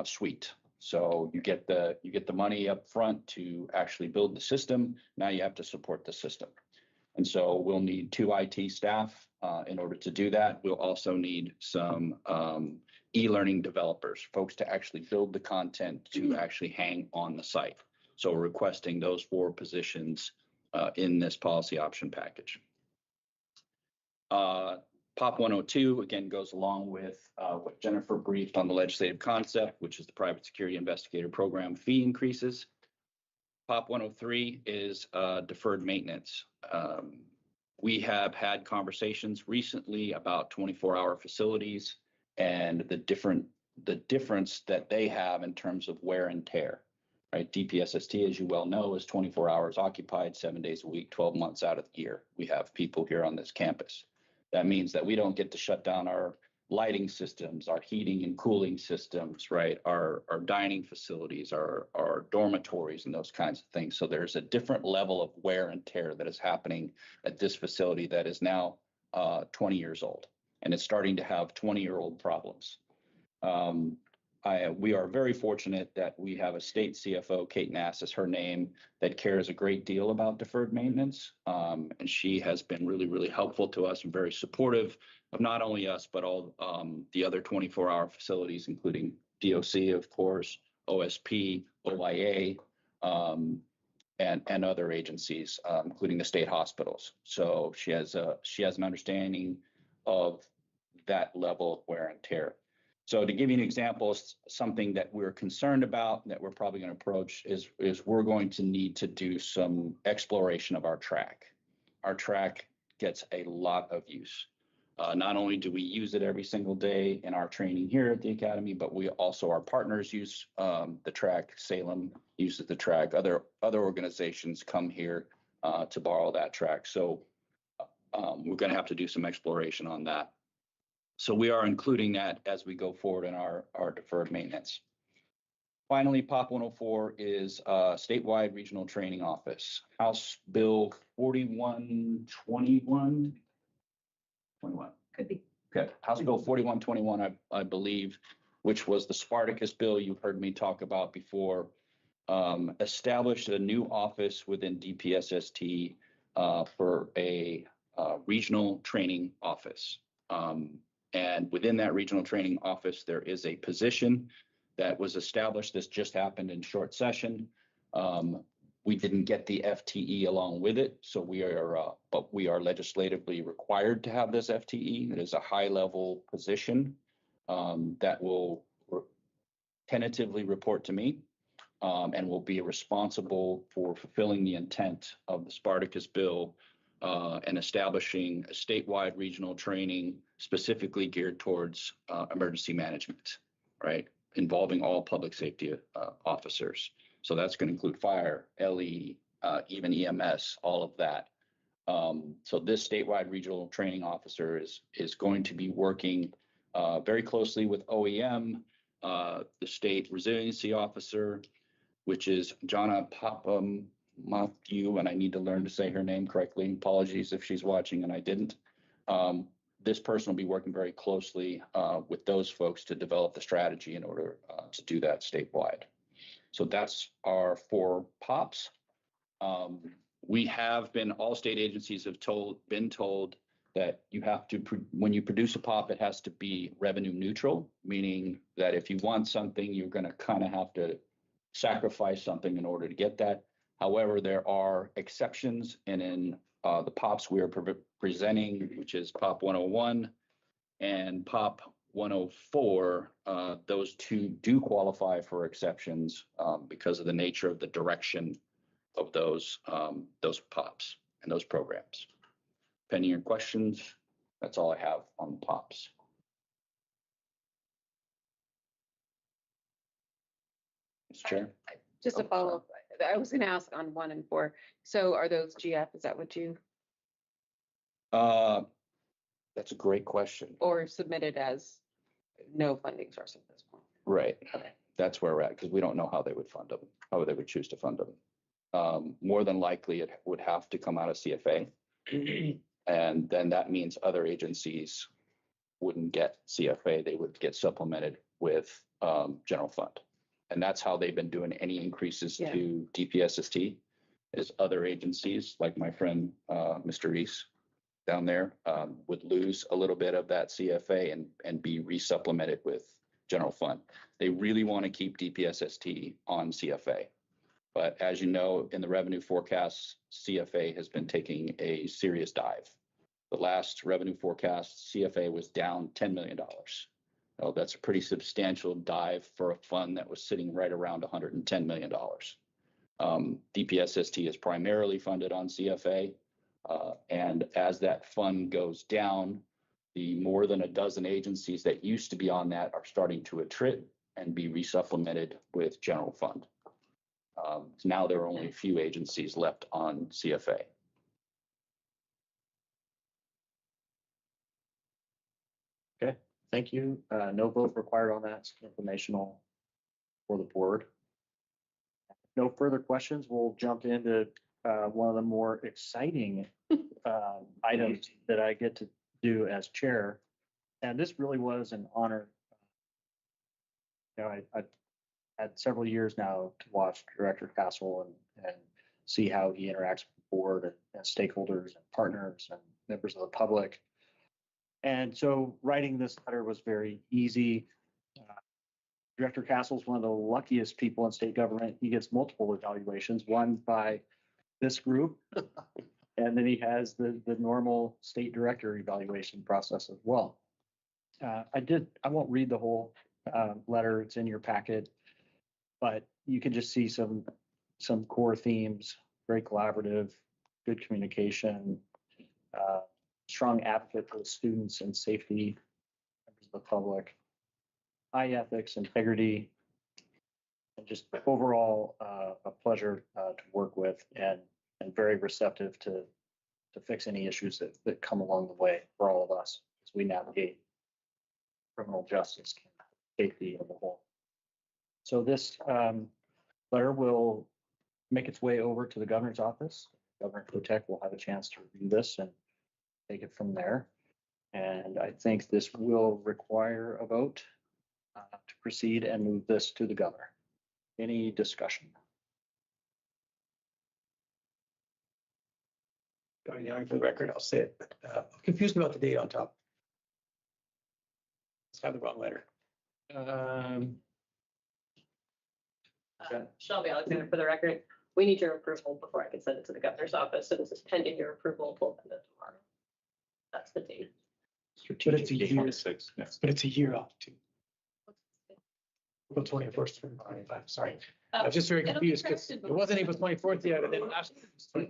suite. So you get the money up front to actually build the system. Now you have to support the system. And so we'll need 2 IT staff in order to do that. We'll also need some e-learning developers, folks to actually build the content to actually hang on the site. So we're requesting those 4 positions in this policy option package. POP 102, again, goes along with what Jennifer briefed on the legislative concept, which is the Private Security Investigator Program fee increases. POP 103 is deferred maintenance. We have had conversations recently about 24-hour facilities and the difference that they have in terms of wear and tear. Right? DPSST, as you well know, is 24 hours occupied, 7 days a week, 12 months out of the year. We have people here on this campus. That means that we don't get to shut down our lighting systems, our heating and cooling systems, right? Our dining facilities, our dormitories and those kinds of things. So there's a different level of wear and tear that is happening at this facility that is now 20 years old, and it's starting to have 20-year-old problems. We are very fortunate that we have a state CFO, Kate Nass is her name, that cares a great deal about deferred maintenance. And she has been really, really helpful to us and very supportive of not only us, but all the other 24-hour facilities, including DOC, of course, OSP, OIA, and other agencies, including the state hospitals. So she has an understanding of that level of wear and tear. So to give you an example, something that we're concerned about that we're probably going to approach is we're going to need to do some exploration of our track. Our track gets a lot of use. Not only do we use it every single day in our training here at the academy, but we also, our partners use the track. Salem uses the track. Other organizations come here to borrow that track. So we're going to have to do some exploration on that. So we are including that as we go forward in our deferred maintenance. Finally, POP 104 is statewide regional training office. House Bill 4121. Could be. Okay, House Bill 4121, I believe, which was the Spartacus bill you heard me talk about before, established a new office within DPSST for a regional training office. And within that regional training office, there is a position that was established. This just happened in short session. We didn't get the FTE along with it, so but we are legislatively required to have this FTE. It is a high-level position that will tentatively report to me and will be responsible for fulfilling the intent of the Spartacus bill and establishing a statewide regional training specifically geared towards emergency management, right? Involving all public safety officers. So that's going to include fire, LE, even EMS, all of that. So this statewide regional training officer is going to be working very closely with OEM, the state resiliency officer, which is Jana Papamatthew, and I need to learn to say her name correctly. Apologies if she's watching and I didn't. This person will be working very closely with those folks to develop the strategy in order to do that statewide. So that's our 4 POPs. We have been, all state agencies have been told that you have to, when you produce a POP, it has to be revenue neutral, meaning that if you want something, you're going to kind of have to sacrifice something in order to get that. However, there are exceptions, and in the POPs we are presenting, which is POP 101 and POP 104, those 2 do qualify for exceptions because of the nature of the direction of those POPs and those programs. Pending your questions, that's all I have on the POPs. Mr. Chair. Just a follow-up. I was going to ask on 1 and 4. So are those GF? Is that what you? That's a great question. Or submitted as no funding source at this point? Right. Okay. That's where we're at, because we don't know how they would fund them, how they would choose to fund them. More than likely, it would have to come out of CFA. And then that means other agencies wouldn't get CFA. They would get supplemented with general fund. And that's how they've been doing any increases to DPSST, is other agencies like my friend, Mr. Reese down there, would lose a little bit of that CFA and be resupplemented with general fund. They really want to keep DPSST on CFA. But as you know, in the revenue forecasts, CFA has been taking a serious dive. The last revenue forecast, CFA was down $10 million. Oh, that's a pretty substantial dive for a fund that was sitting right around $110 million. DPSST is primarily funded on CFA. And as that fund goes down, the more than a dozen agencies that used to be on that are starting to attrit and be resupplemented with general fund. Now there are only a few agencies left on CFA. Okay, thank you. No vote required on that. It's informational for the board. No further questions. We'll jump into one of the more exciting items that I get to do as chair. And this really was an honor. You know, I had several years now to watch Director Castle and see how he interacts with the board and stakeholders and partners and members of the public. And so writing this letter was very easy. Director Castle's one of the luckiest people in state government. He gets multiple evaluations, one by this group. And then he has the normal state director evaluation process as well. I won't read the whole letter. It's in your packet. But you can just see some core themes, very collaborative, good communication, strong advocate for the students and safety members of the public, high ethics, integrity, and just overall a pleasure to work with and very receptive to fix any issues that come along the way for all of us as we navigate criminal justice, safety of the whole. So this letter will make its way over to the governor's office. Governor Kotek will have a chance to review this and take it from there. And I think this will require a vote to proceed and move this to the governor. Any discussion? Going down for the record, I'll say it, but I'm confused about the date on top. Let's have the wrong letter. Shelby Alexander for the record. We need your approval before I can send it to the governor's office. So this is pending your approval. We'll send it tomorrow. That's the date. But it's a year, but it's a year off too. April 21st, 2025, sorry. I was just very It'll be confused because corrected it wasn't April 24th yet, and then last. Sorry.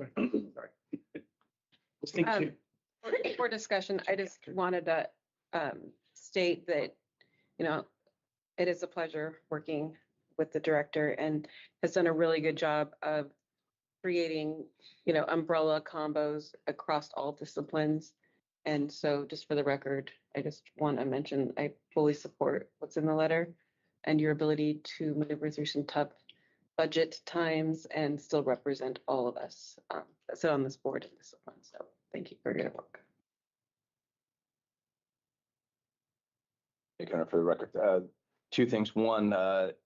Let's think Um, too. For discussion, I just wanted to state that, you know, it is a pleasure working with the director and has done a really good job of creating, you know, umbrella combos across all disciplines. And so just for the record, I just want to mention, I fully support what's in the letter and your ability to maneuver through some tough budget times and still represent all of us that sit on this board and discipline. So thank you for your work. Kind of for the record, two things. One,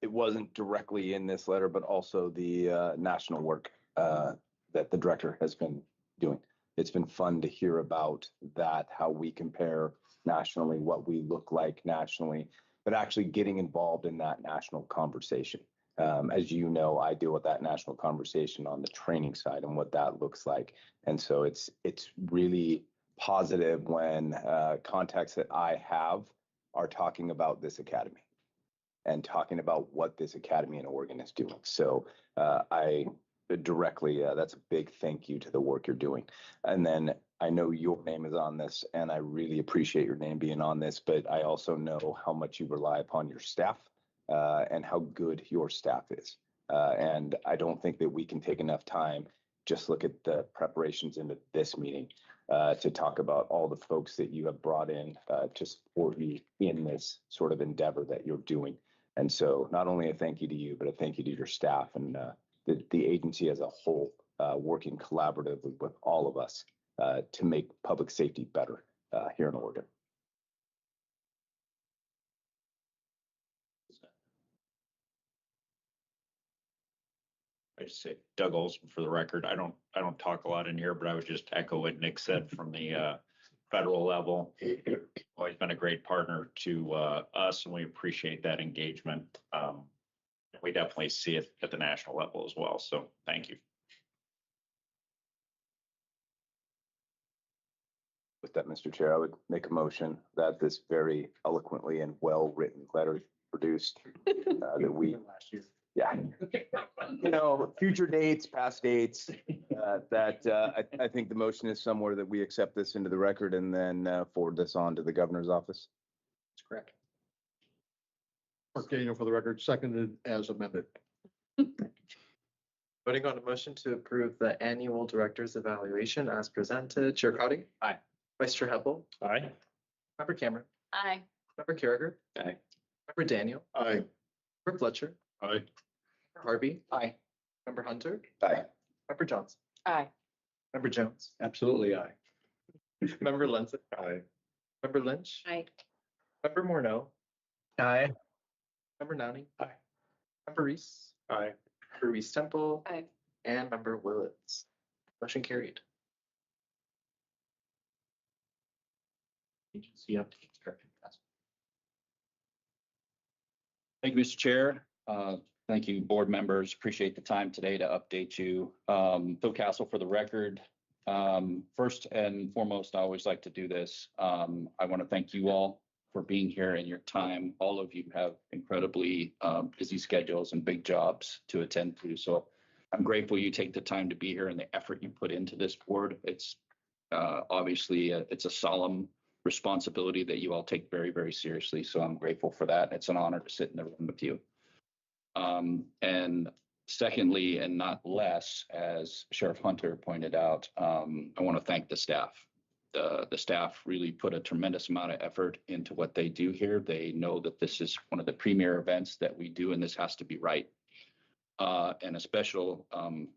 it wasn't directly in this letter, but also the national work that the director has been doing. It's been fun to hear about that, how we compare nationally, what we look like nationally, but actually getting involved in that national conversation. As you know, I deal with that national conversation on the training side and what that looks like. And so it's really positive when contacts that I have are talking about this academy and talking about what this academy in Oregon is doing. So I directly, that's a big thank you to the work you're doing. And then I know your name is on this, and I really appreciate your name being on this, but I also know how much you rely upon your staff and how good your staff is. And I don't think that we can take enough time, just look at the preparations into this meeting to talk about all the folks that you have brought in to support you in this sort of endeavor that you're doing. And so not only a thank you to you, but a thank you to your staff and the agency as a whole, working collaboratively with all of us to make public safety better here in Oregon. I just say Doug Olson for the record. I don't talk a lot in here, but I would just echo what Nick said from the federal level. Always been a great partner to us, and we appreciate that engagement. We definitely see it at the national level as well. So thank you. With that, Mr. Chair, I would make a motion that this very eloquently and well-written letter produced that we last year. Yeah. You know, future dates, past dates, I think the motion is somewhere that we accept this into the record and then forward this on to the governor's office. That's correct. Mark Daniel for the record, seconded as amended. Voting on a motion to approve the annual director's evaluation as presented. Chair Cotty? Aye. Vice Chair Heppel? Aye. Member Cameron? Aye. Member Carragher? Aye. Member Daniel? Aye. Member Fletcher? Aye. Member Harvey? Aye. Member Hunter? Aye. Member Johnson? Aye. Member Jones? Absolutely aye. Member Lenzen? Aye. Member Lynch? Aye. Member Morneau? Aye. Member Nowning? Aye. Member Reese? Aye. Member Reese Temple? Aye. And Member Willits. Motion carried. Agency updates. Director Castles. Thank you, Mr. Chair. Thank you, board members. Appreciate the time today to update you. Phil Castle for the record. First and foremost, I always like to do this. I want to thank you all for being here and your time. All of you have incredibly busy schedules and big jobs to attend to. So I'm grateful you take the time to be here and the effort you put into this board. It's obviously it's a solemn responsibility that you all take very, very seriously. So I'm grateful for that. It's an honor to sit in the room with you. And secondly, and not less, as Sheriff Hunter pointed out, I want to thank the staff. The staff really put a tremendous amount of effort into what they do here. They know that this is one of the premier events that we do, and this has to be right. And a special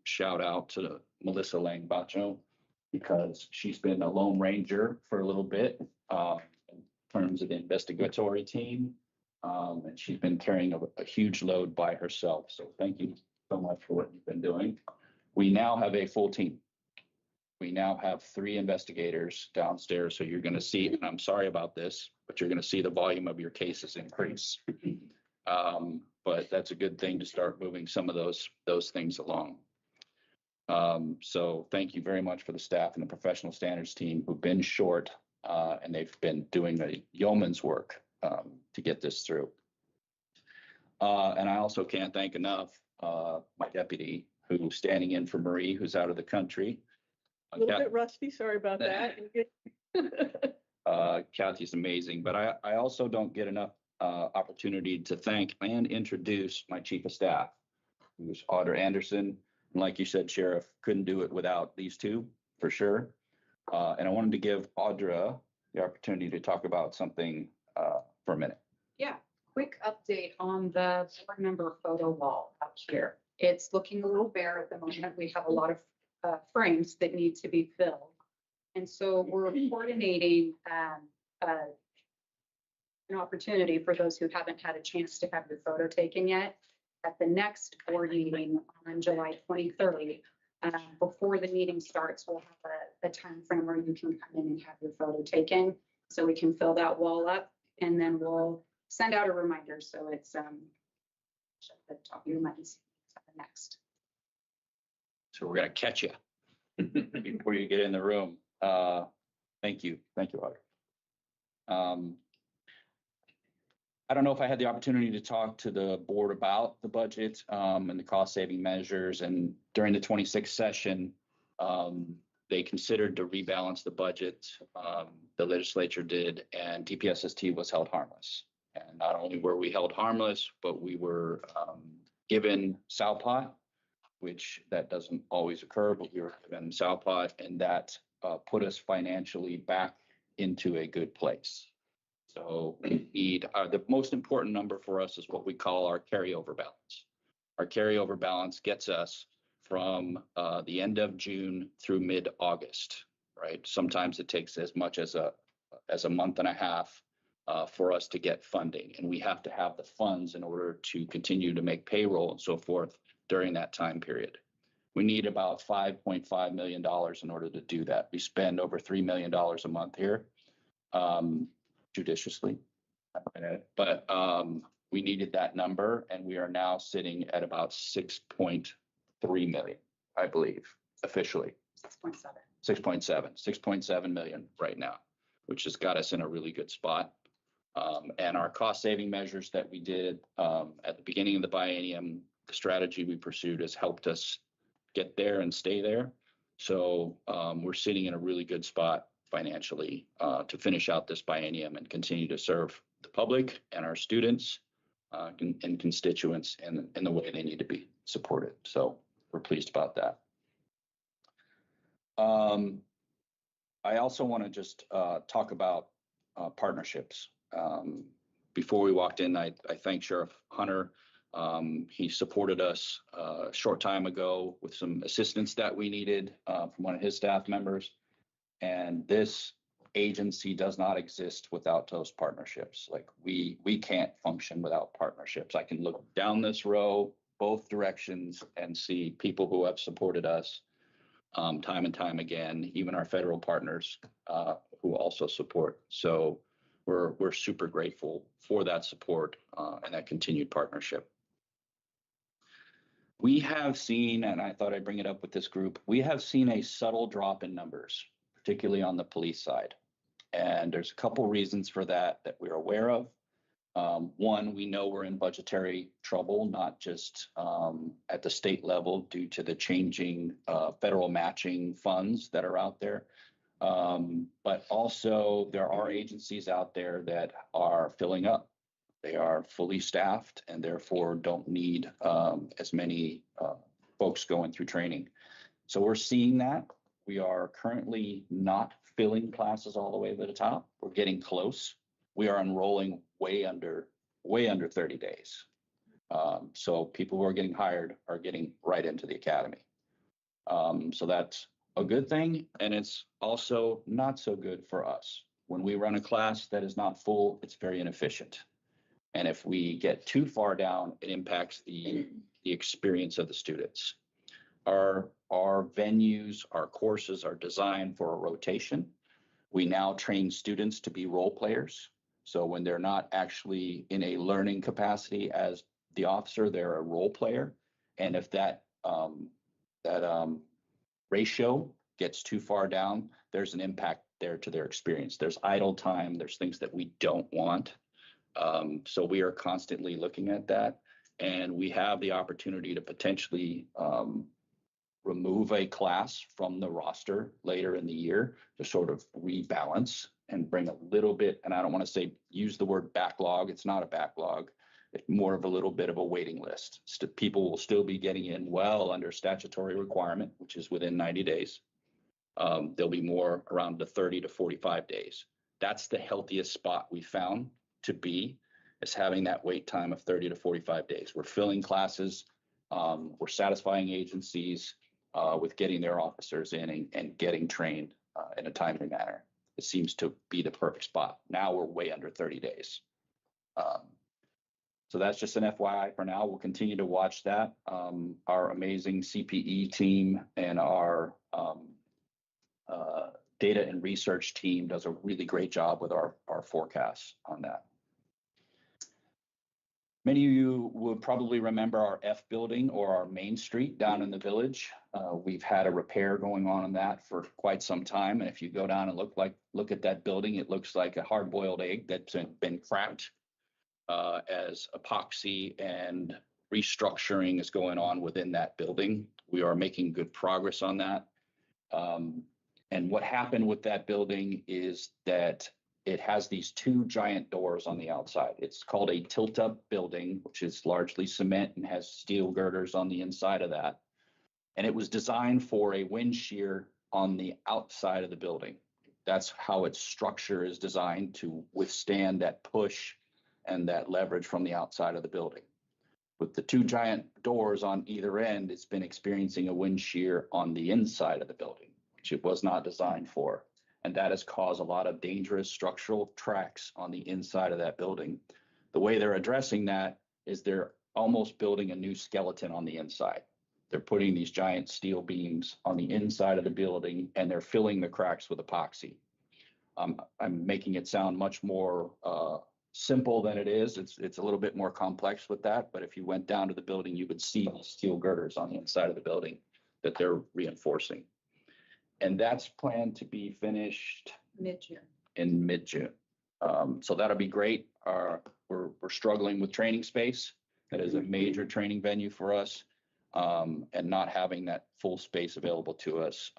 shout out to Melissa Lang Bacho, because she's been a lone ranger for a little bit in terms of the investigatory team. And she's been carrying a huge load by herself. So thank you so much for what you've been doing. We now have a full team. We now have 3 investigators downstairs. So you're going to see, and I'm sorry about this, but you're going to see the volume of your cases increase. But that's a good thing to start moving some of those things along. So thank you very much for the staff and the professional standards team who've been short and they've been doing a yeoman's work to get this through. And I also can't thank enough my deputy who's standing in for Marie, who's out of the country. A little bit rusty, sorry about that. Kathy's amazing, but I also don't get enough opportunity to thank and introduce my chief of staff, who's Audra Anderson. And like you said, Sheriff, couldn't do it without these two, for sure. And I wanted to give Audra the opportunity to talk about something for a minute. Yeah, quick update on the board member photo wall up here. It's looking a little bare at the moment. We have a lot of frames that need to be filled. And so we're coordinating an opportunity for those who haven't had a chance to have your photo taken yet. At the next board meeting on July 23rd, before the meeting starts, we'll have a time frame where you can come in and have your photo taken. So we can fill that wall up, and then we'll send out a reminder. So it's at the top of your minds next. So we're going to catch you before you get in the room. Thank you. Thank you, Audra. I don't know if I had the opportunity to talk to the board about the budget and the cost saving measures. And during the 26th session, they considered to rebalance the budget. The legislature did, and DPSST was held harmless. And not only were we held harmless, but we were given SALPOT, which that doesn't always occur, but we were given SALPOT, and that put us financially back into a good place. So we need the most important number for us is what we call our carryover balance. Our carryover balance gets us from the end of June through mid-August, right? Sometimes it takes as much as a month and a half for us to get funding, and we have to have the funds in order to continue to make payroll and so forth during that time period. We need about $5.5 million in order to do that. We spend over $3 million a month here. Judiciously, but we needed that number, and we are now sitting at about 6.3 million, I believe, officially. 6.7 million right now, which has got us in a really good spot. And our cost saving measures that we did at the beginning of the biennium, the strategy we pursued has helped us get there and stay there. So we're sitting in a really good spot financially to finish out this biennium and continue to serve the public and our students and constituents in the way they need to be supported. So we're pleased about that. I also want to just talk about partnerships. Before we walked in, I thank Sheriff Hunter. He supported us a short time ago with some assistance that we needed from one of his staff members. And this agency does not exist without those partnerships. Like we can't function without partnerships. I can look down this row, both directions, and see people who have supported us time and time again, even our federal partners who also support. So we're super grateful for that support and that continued partnership. We have seen, and I thought I'd bring it up with this group, we have seen a subtle drop in numbers, particularly on the police side. And there's a couple reasons for that we're aware of. One, we know we're in budgetary trouble, not just at the state level due to the changing federal matching funds that are out there. But also there are agencies out there that are filling up. They are fully staffed and therefore don't need as many folks going through training. So we're seeing that. We are currently not filling classes all the way to the top. We're getting close. We are enrolling way under 30 days. So people who are getting hired are getting right into the academy. So that's a good thing. And it's also not so good for us. When we run a class that is not full, it's very inefficient. And if we get too far down, it impacts the experience of the students. Our venues, our courses are designed for a rotation. We now train students to be role players. So when they're not actually in a learning capacity as the officer, they're a role player. And if that ratio gets too far down, there's an impact there to their experience. There's idle time. There's things that we don't want. So we are constantly looking at that. And we have the opportunity to potentially remove a class from the roster later in the year to sort of rebalance and bring a little bit, and I don't want to say use the word backlog. It's not a backlog. It's more of a little bit of a waiting list. People will still be getting in well under statutory requirement, which is within 90 days. There'll be more around the 30 to 45 days. That's the healthiest spot we found to be, is having that wait time of 30 to 45 days. We're filling classes. We're satisfying agencies with getting their officers in and getting trained in a timely manner. It seems to be the perfect spot. Now we're way under 30 days. So that's just an FYI for now. We'll continue to watch that. Our amazing CPE team and our data and research team does a really great job with our forecasts on that. Many of you will probably remember our F building or our Main Street down in the village. We've had a repair going on that for quite some time. And if you go down and look at that building, it looks like a hard-boiled egg that's been cracked as epoxy and restructuring is going on within that building. We are making good progress on that. And what happened with that building is that it has these two giant doors on the outside. It's called a tilt-up building, which is largely cement and has steel girders on the inside of that. And it was designed for a wind shear on the outside of the building. That's how its structure is designed to withstand that push and that leverage from the outside of the building. With the two giant doors on either end, it's been experiencing a wind shear on the inside of the building, which it was not designed for. And that has caused a lot of dangerous structural cracks on the inside of that building. The way they're addressing that is they're almost building a new skeleton on the inside. They're putting these giant steel beams on the inside of the building and they're filling the cracks with epoxy. I'm making it sound much more simple than it is. It's a little bit more complex with that, but if you went down to the building, you would see steel girders on the inside of the building that they're reinforcing. And that's planned to be finished in mid-June. So that'll be great. We're struggling with training space. That is a major training venue for us, and not having that full space available to us.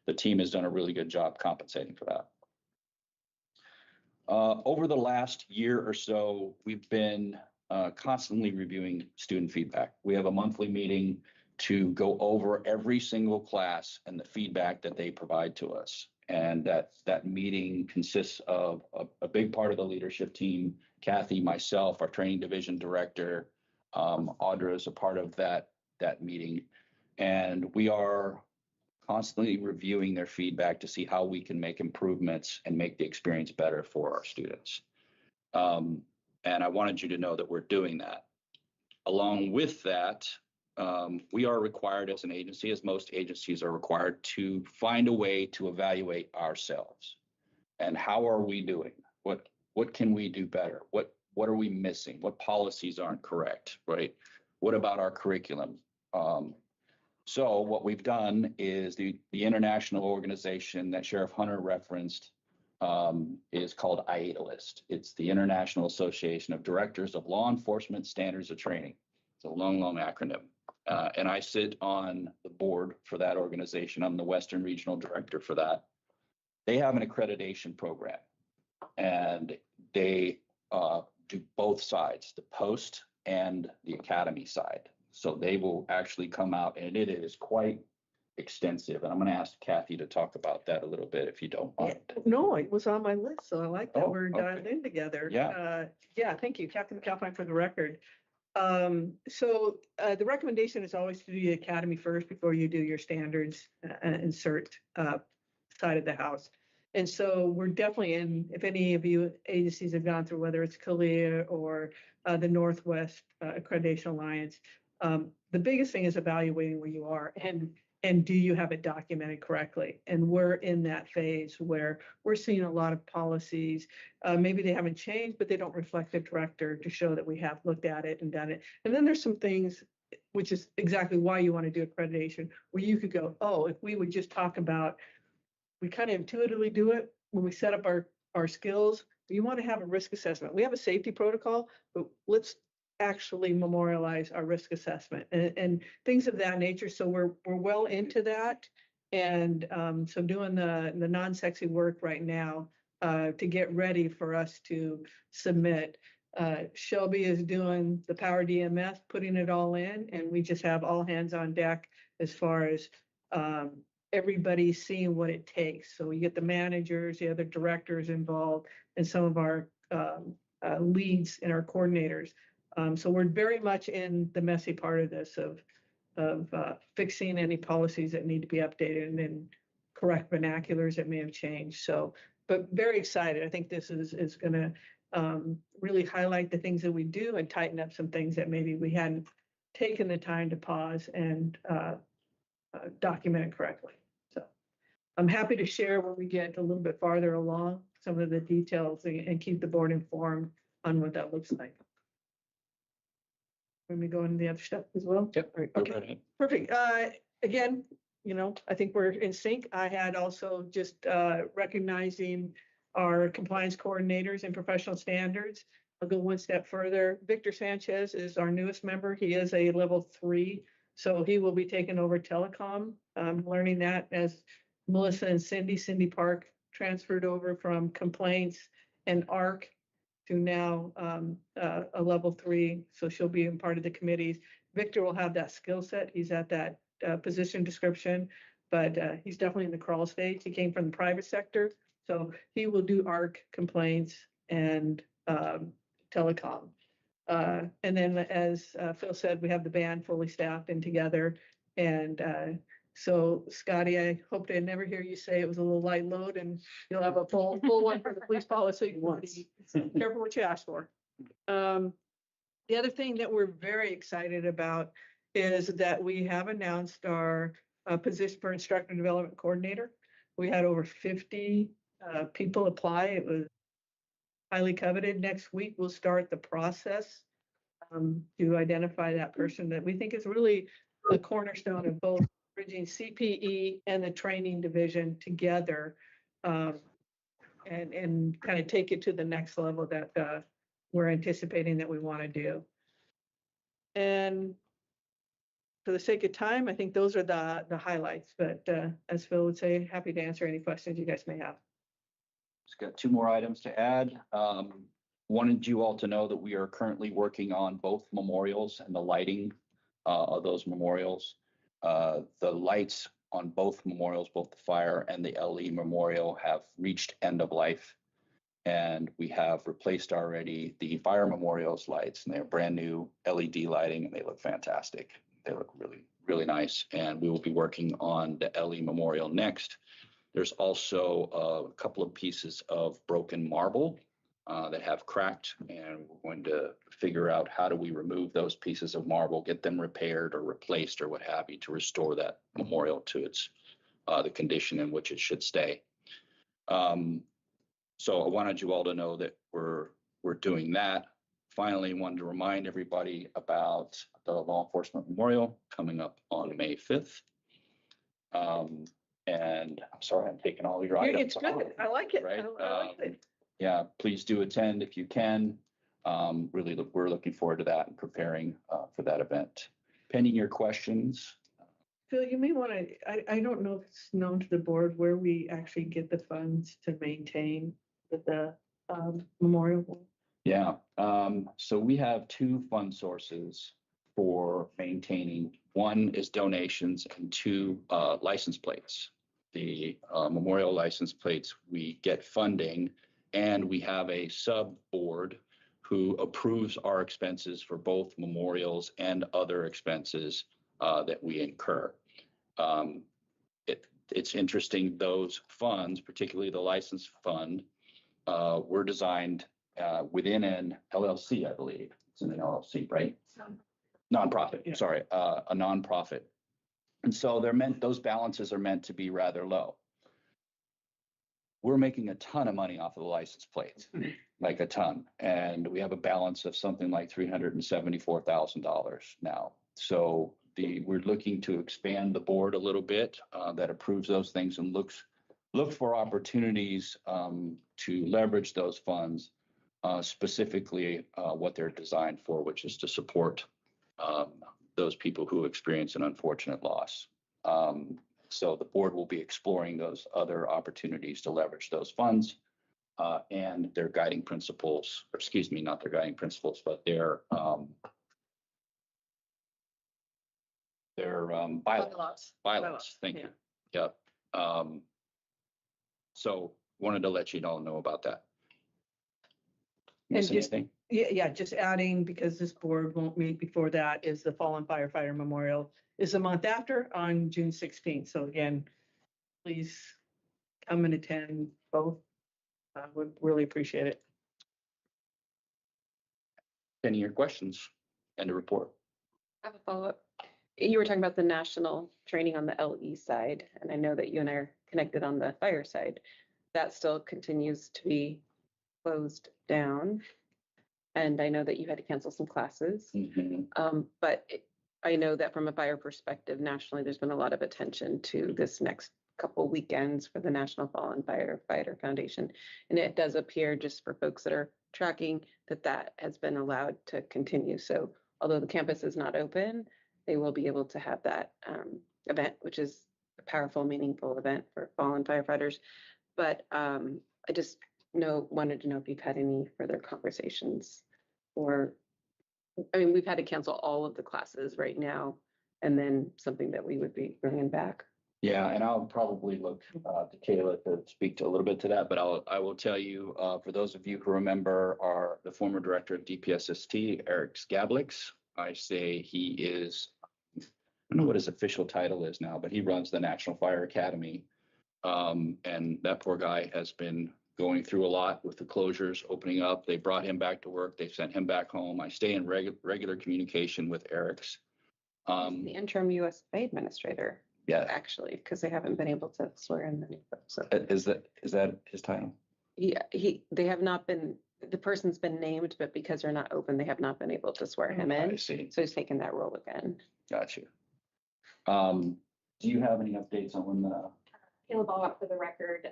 The team has done a really good job compensating for that. Over the last year or so, we've been constantly reviewing student feedback. We have a monthly meeting to go over every single class and the feedback that they provide to us. And that meeting consists of a big part of the leadership team, Kathy, myself, our training division director, Audra is a part of that meeting. And we are constantly reviewing their feedback to see how we can make improvements and make the experience better for our students. And I wanted you to know that we're doing that. Along with that, we are required as an agency, as most agencies are required, to find a way to evaluate ourselves. And how are we doing? What can we do better? What are we missing? What policies aren't correct, right? What about our curriculum? So what we've done is the international organization that Sheriff Hunter referenced is called IATLIST. It's the International Association of Directors of Law Enforcement Standards of Training. It's a long acronym. And I sit on the board for that organization. I'm the Western Regional Director for that. They have an accreditation program, and they do both sides, the post and the academy side. So they will actually come out, and it is quite extensive. And I'm going to ask Kathy to talk about that a little bit, if you don't mind. No, it was on my list, so I like that Oh, we're okay. dialed in together. Yeah. Yeah, thank you, Captain McAlpine, for the record. So the recommendation is always to do the academy first before you do your standards and cert side of the house. And so we're definitely in, if any of you agencies have gone through, whether it's CALEA or the Northwest Accreditation Alliance, the biggest thing is evaluating where you are and do you have it documented correctly? And we're in that phase where we're seeing a lot of policies. Maybe they haven't changed, but they don't reflect the director to show that we have looked at it and done it. And then there's some things, which is exactly why you want to do accreditation, where you could go, oh, if we would just talk about, we kind of intuitively do it when we set up our skills. You want to have a risk assessment. We have a safety protocol, but let's actually memorialize our risk assessment and things of that nature. So we're well into that. And so doing the non-sexy work right now to get ready for us to submit. Shelby is doing the Power DMS, putting it all in, and we just have all hands on deck as far as everybody seeing what it takes. So we get the managers, the other directors involved, and some of our leads and our coordinators. So we're very much in the messy part of this of fixing any policies that need to be updated and then correct vernaculars that may have changed. So, but very excited. I think this is going to really highlight the things that we do and tighten up some things that maybe we hadn't taken the time to pause and document it correctly. So I'm happy to share when we get a little bit farther along some of the details and keep the board informed on what that looks like. When we go into the other stuff as well? Yep. Right, okay, perfect. Again, you know, I think we're in sync. I had also just recognizing our compliance coordinators and professional standards. I'll go one step further. Victor Sanchez is our newest member. He is a level 3, so he will be taking over telecom. Learning that as Melissa and Cindy Park transferred over from complaints and ARC to now a level 3. So she'll be in part of the committees. Victor will have that skill set. He's at that position description, but he's definitely in the crawl stage. He came from the private sector, so he will do ARC complaints and telecom. And then as Phil said, we have the band fully staffed and together. And so Scotty, I hope to never hear you say it was a little light load and you'll have a full one for the police policy. Careful what you ask for. The other thing that we're very excited about is that we have announced our position for instructor development coordinator. We had over 50 people apply. It was highly coveted. Next week, we'll start the process to identify that person that we think is really the cornerstone of both bridging CPE and the training division together and kind of take it to the next level that we're anticipating that we want to do. And for the sake of time, I think those are the highlights, but as Phil would say, happy to answer any questions you guys may have. Just got 2 more items to add. Wanted you all to know that we are currently working on both memorials and the lighting of those memorials. The lights on both memorials, both the fire and the LE memorial, have reached end of life. And we have replaced already the fire memorials lights, and they're brand new LED lighting, and they look fantastic. They look really, really nice. And we will be working on the LE memorial next. There's also a couple of pieces of broken marble that have cracked, and we're going to figure out how do we remove those pieces of marble, get them repaired or replaced or what have you to restore that memorial to its the condition in which it should stay. So I wanted you all to know that we're doing that. Finally, wanted to remind everybody about the Law Enforcement Memorial coming up on May 5th. And I'm sorry, I'm taking all your items. It's good. I like it. Right? I like it. Yeah, please do attend if you can. Really, we're looking forward to that and preparing for that event. Pending your questions. Phil, you may want to, I don't know if it's known to the board where we actually get the funds to maintain the memorial. Yeah, so we have two fund sources for maintaining. One is donations and two license plates. The memorial license plates, we get funding, and we have a sub board who approves our expenses for both memorials and other expenses that we incur. It's interesting, those funds, particularly the license fund, were designed within an LLC, I believe. It's in an LLC, right? Nonprofit, Yeah. sorry, a nonprofit. And so those balances are meant to be rather low. We're making a ton of money off of the license plates, like a ton. And we have a balance of something like $374,000 now. So we're looking to expand the board a little bit that approves those things and look for opportunities to leverage those funds, specifically what they're designed for, which is to support those people who experience an unfortunate loss. So the board will be exploring those other opportunities to leverage those funds and their guiding principles, or excuse me, not their guiding principles, but their bylaws. Thank you. Yep. So wanted to let you all know about that. And Miss anything? Just adding, because this board won't meet before that, is the Fallen Firefighter Memorial is a month after on June 16th. So again, please come and attend both. I would really appreciate it. Any of your questions and a report? I have a follow-up. You were talking about the national training on the LE side, and I know that you and I are connected on the fire side. That still continues to be closed down. And I know that you had to cancel some classes. But I know that from a fire perspective, nationally, there's been a lot of attention to this next couple weekends for the National Fallen Firefighter Foundation. And it does appear, just for folks that are tracking, that has been allowed to continue. So although the campus is not open, they will be able to have that event, which is a powerful, meaningful event for fallen firefighters. But I just wanted to know if you've had any further conversations, or, I mean, we've had to cancel all of the classes right now, and then something that we would be bringing back. Yeah, and I'll probably look to Kayla to speak to a little bit to that, but I will tell you, for those of you who remember the former director of DPSST, Eric Skablix, I say he is, I don't know what his official title is now, but he runs the National Fire Academy. And that poor guy has been going through a lot with the closures opening up. They brought him back to work. They sent him back home. I stay in regular communication with Eric's. The interim USFA administrator. Yeah, actually, because they haven't been able to swear in many folks. So is that his title? Yeah, they have not been. The person's been named, but because they're not open, they have not been able to swear him in. I see. So he's taken that role again. Got you. Do you have any updates on when the? Caleb, Ball, for the record,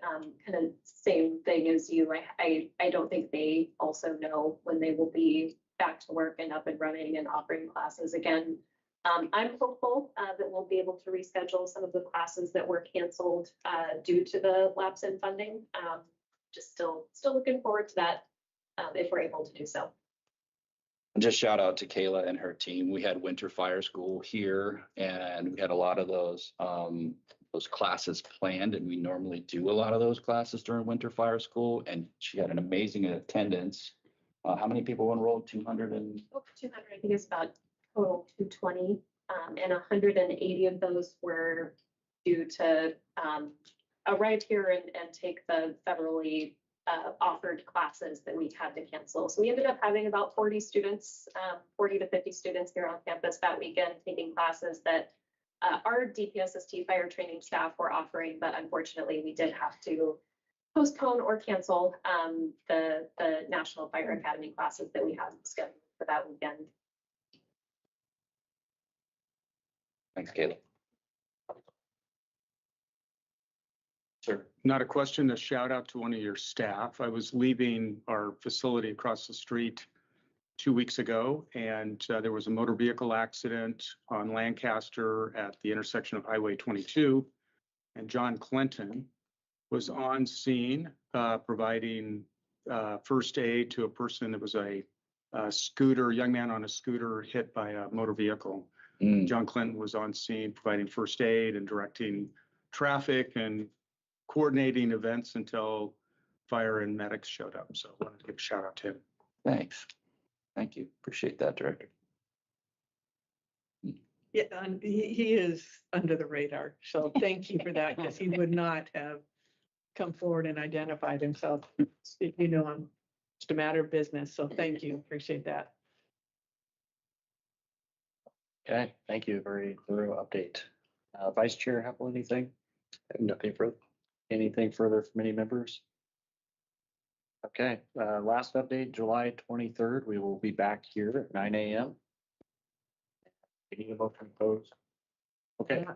kind of same thing as you. I don't think they also know when they will be back to work and up and running and offering classes again. I'm hopeful that we'll be able to reschedule some of the classes that were canceled due to the lapse in funding. Just still looking forward to that if we're able to do so. Just shout out to Kayla and her team. We had winter fire school here, and we had a lot of those classes planned, and we normally do a lot of those classes during winter fire school, and she had an amazing attendance. How many people enrolled? 200 and? Over 200, I think it's about total 220, and 180 of those were due to arrive here and take the federally offered classes that we had to cancel. So we ended up having about 40 students, 40 to 50 students here on campus that weekend taking classes that our DPSST fire training staff were offering, but unfortunately we did have to postpone or cancel the National Fire Academy classes that we have scheduled for that weekend. Thanks, Caleb. Sure. Not a question, a shout out to one of your staff. I was leaving our facility across the street 2 weeks ago, and there was a motor vehicle accident on Lancaster at the intersection of Highway 22. And John Clinton was on scene providing first aid to a person that was a scooter, young man on a scooter hit by a motor vehicle. John Clinton was on scene providing first aid and directing traffic and coordinating events until fire and medics showed up. So I wanted to give a shout out to him. Thanks. Thank you. Appreciate that, Director. Yeah, and he is under the radar. So thank you for that, because he would not have come forward and identified himself. You know, I'm just a matter of business. So thank you. Appreciate that. Okay, thank you. Very thorough update. Vice Chair Heppel, anything? Nothing further. Anything further from any members? Okay, last update, July 23rd, we will be back here at 9 a.m. We need a motion to close. Okay.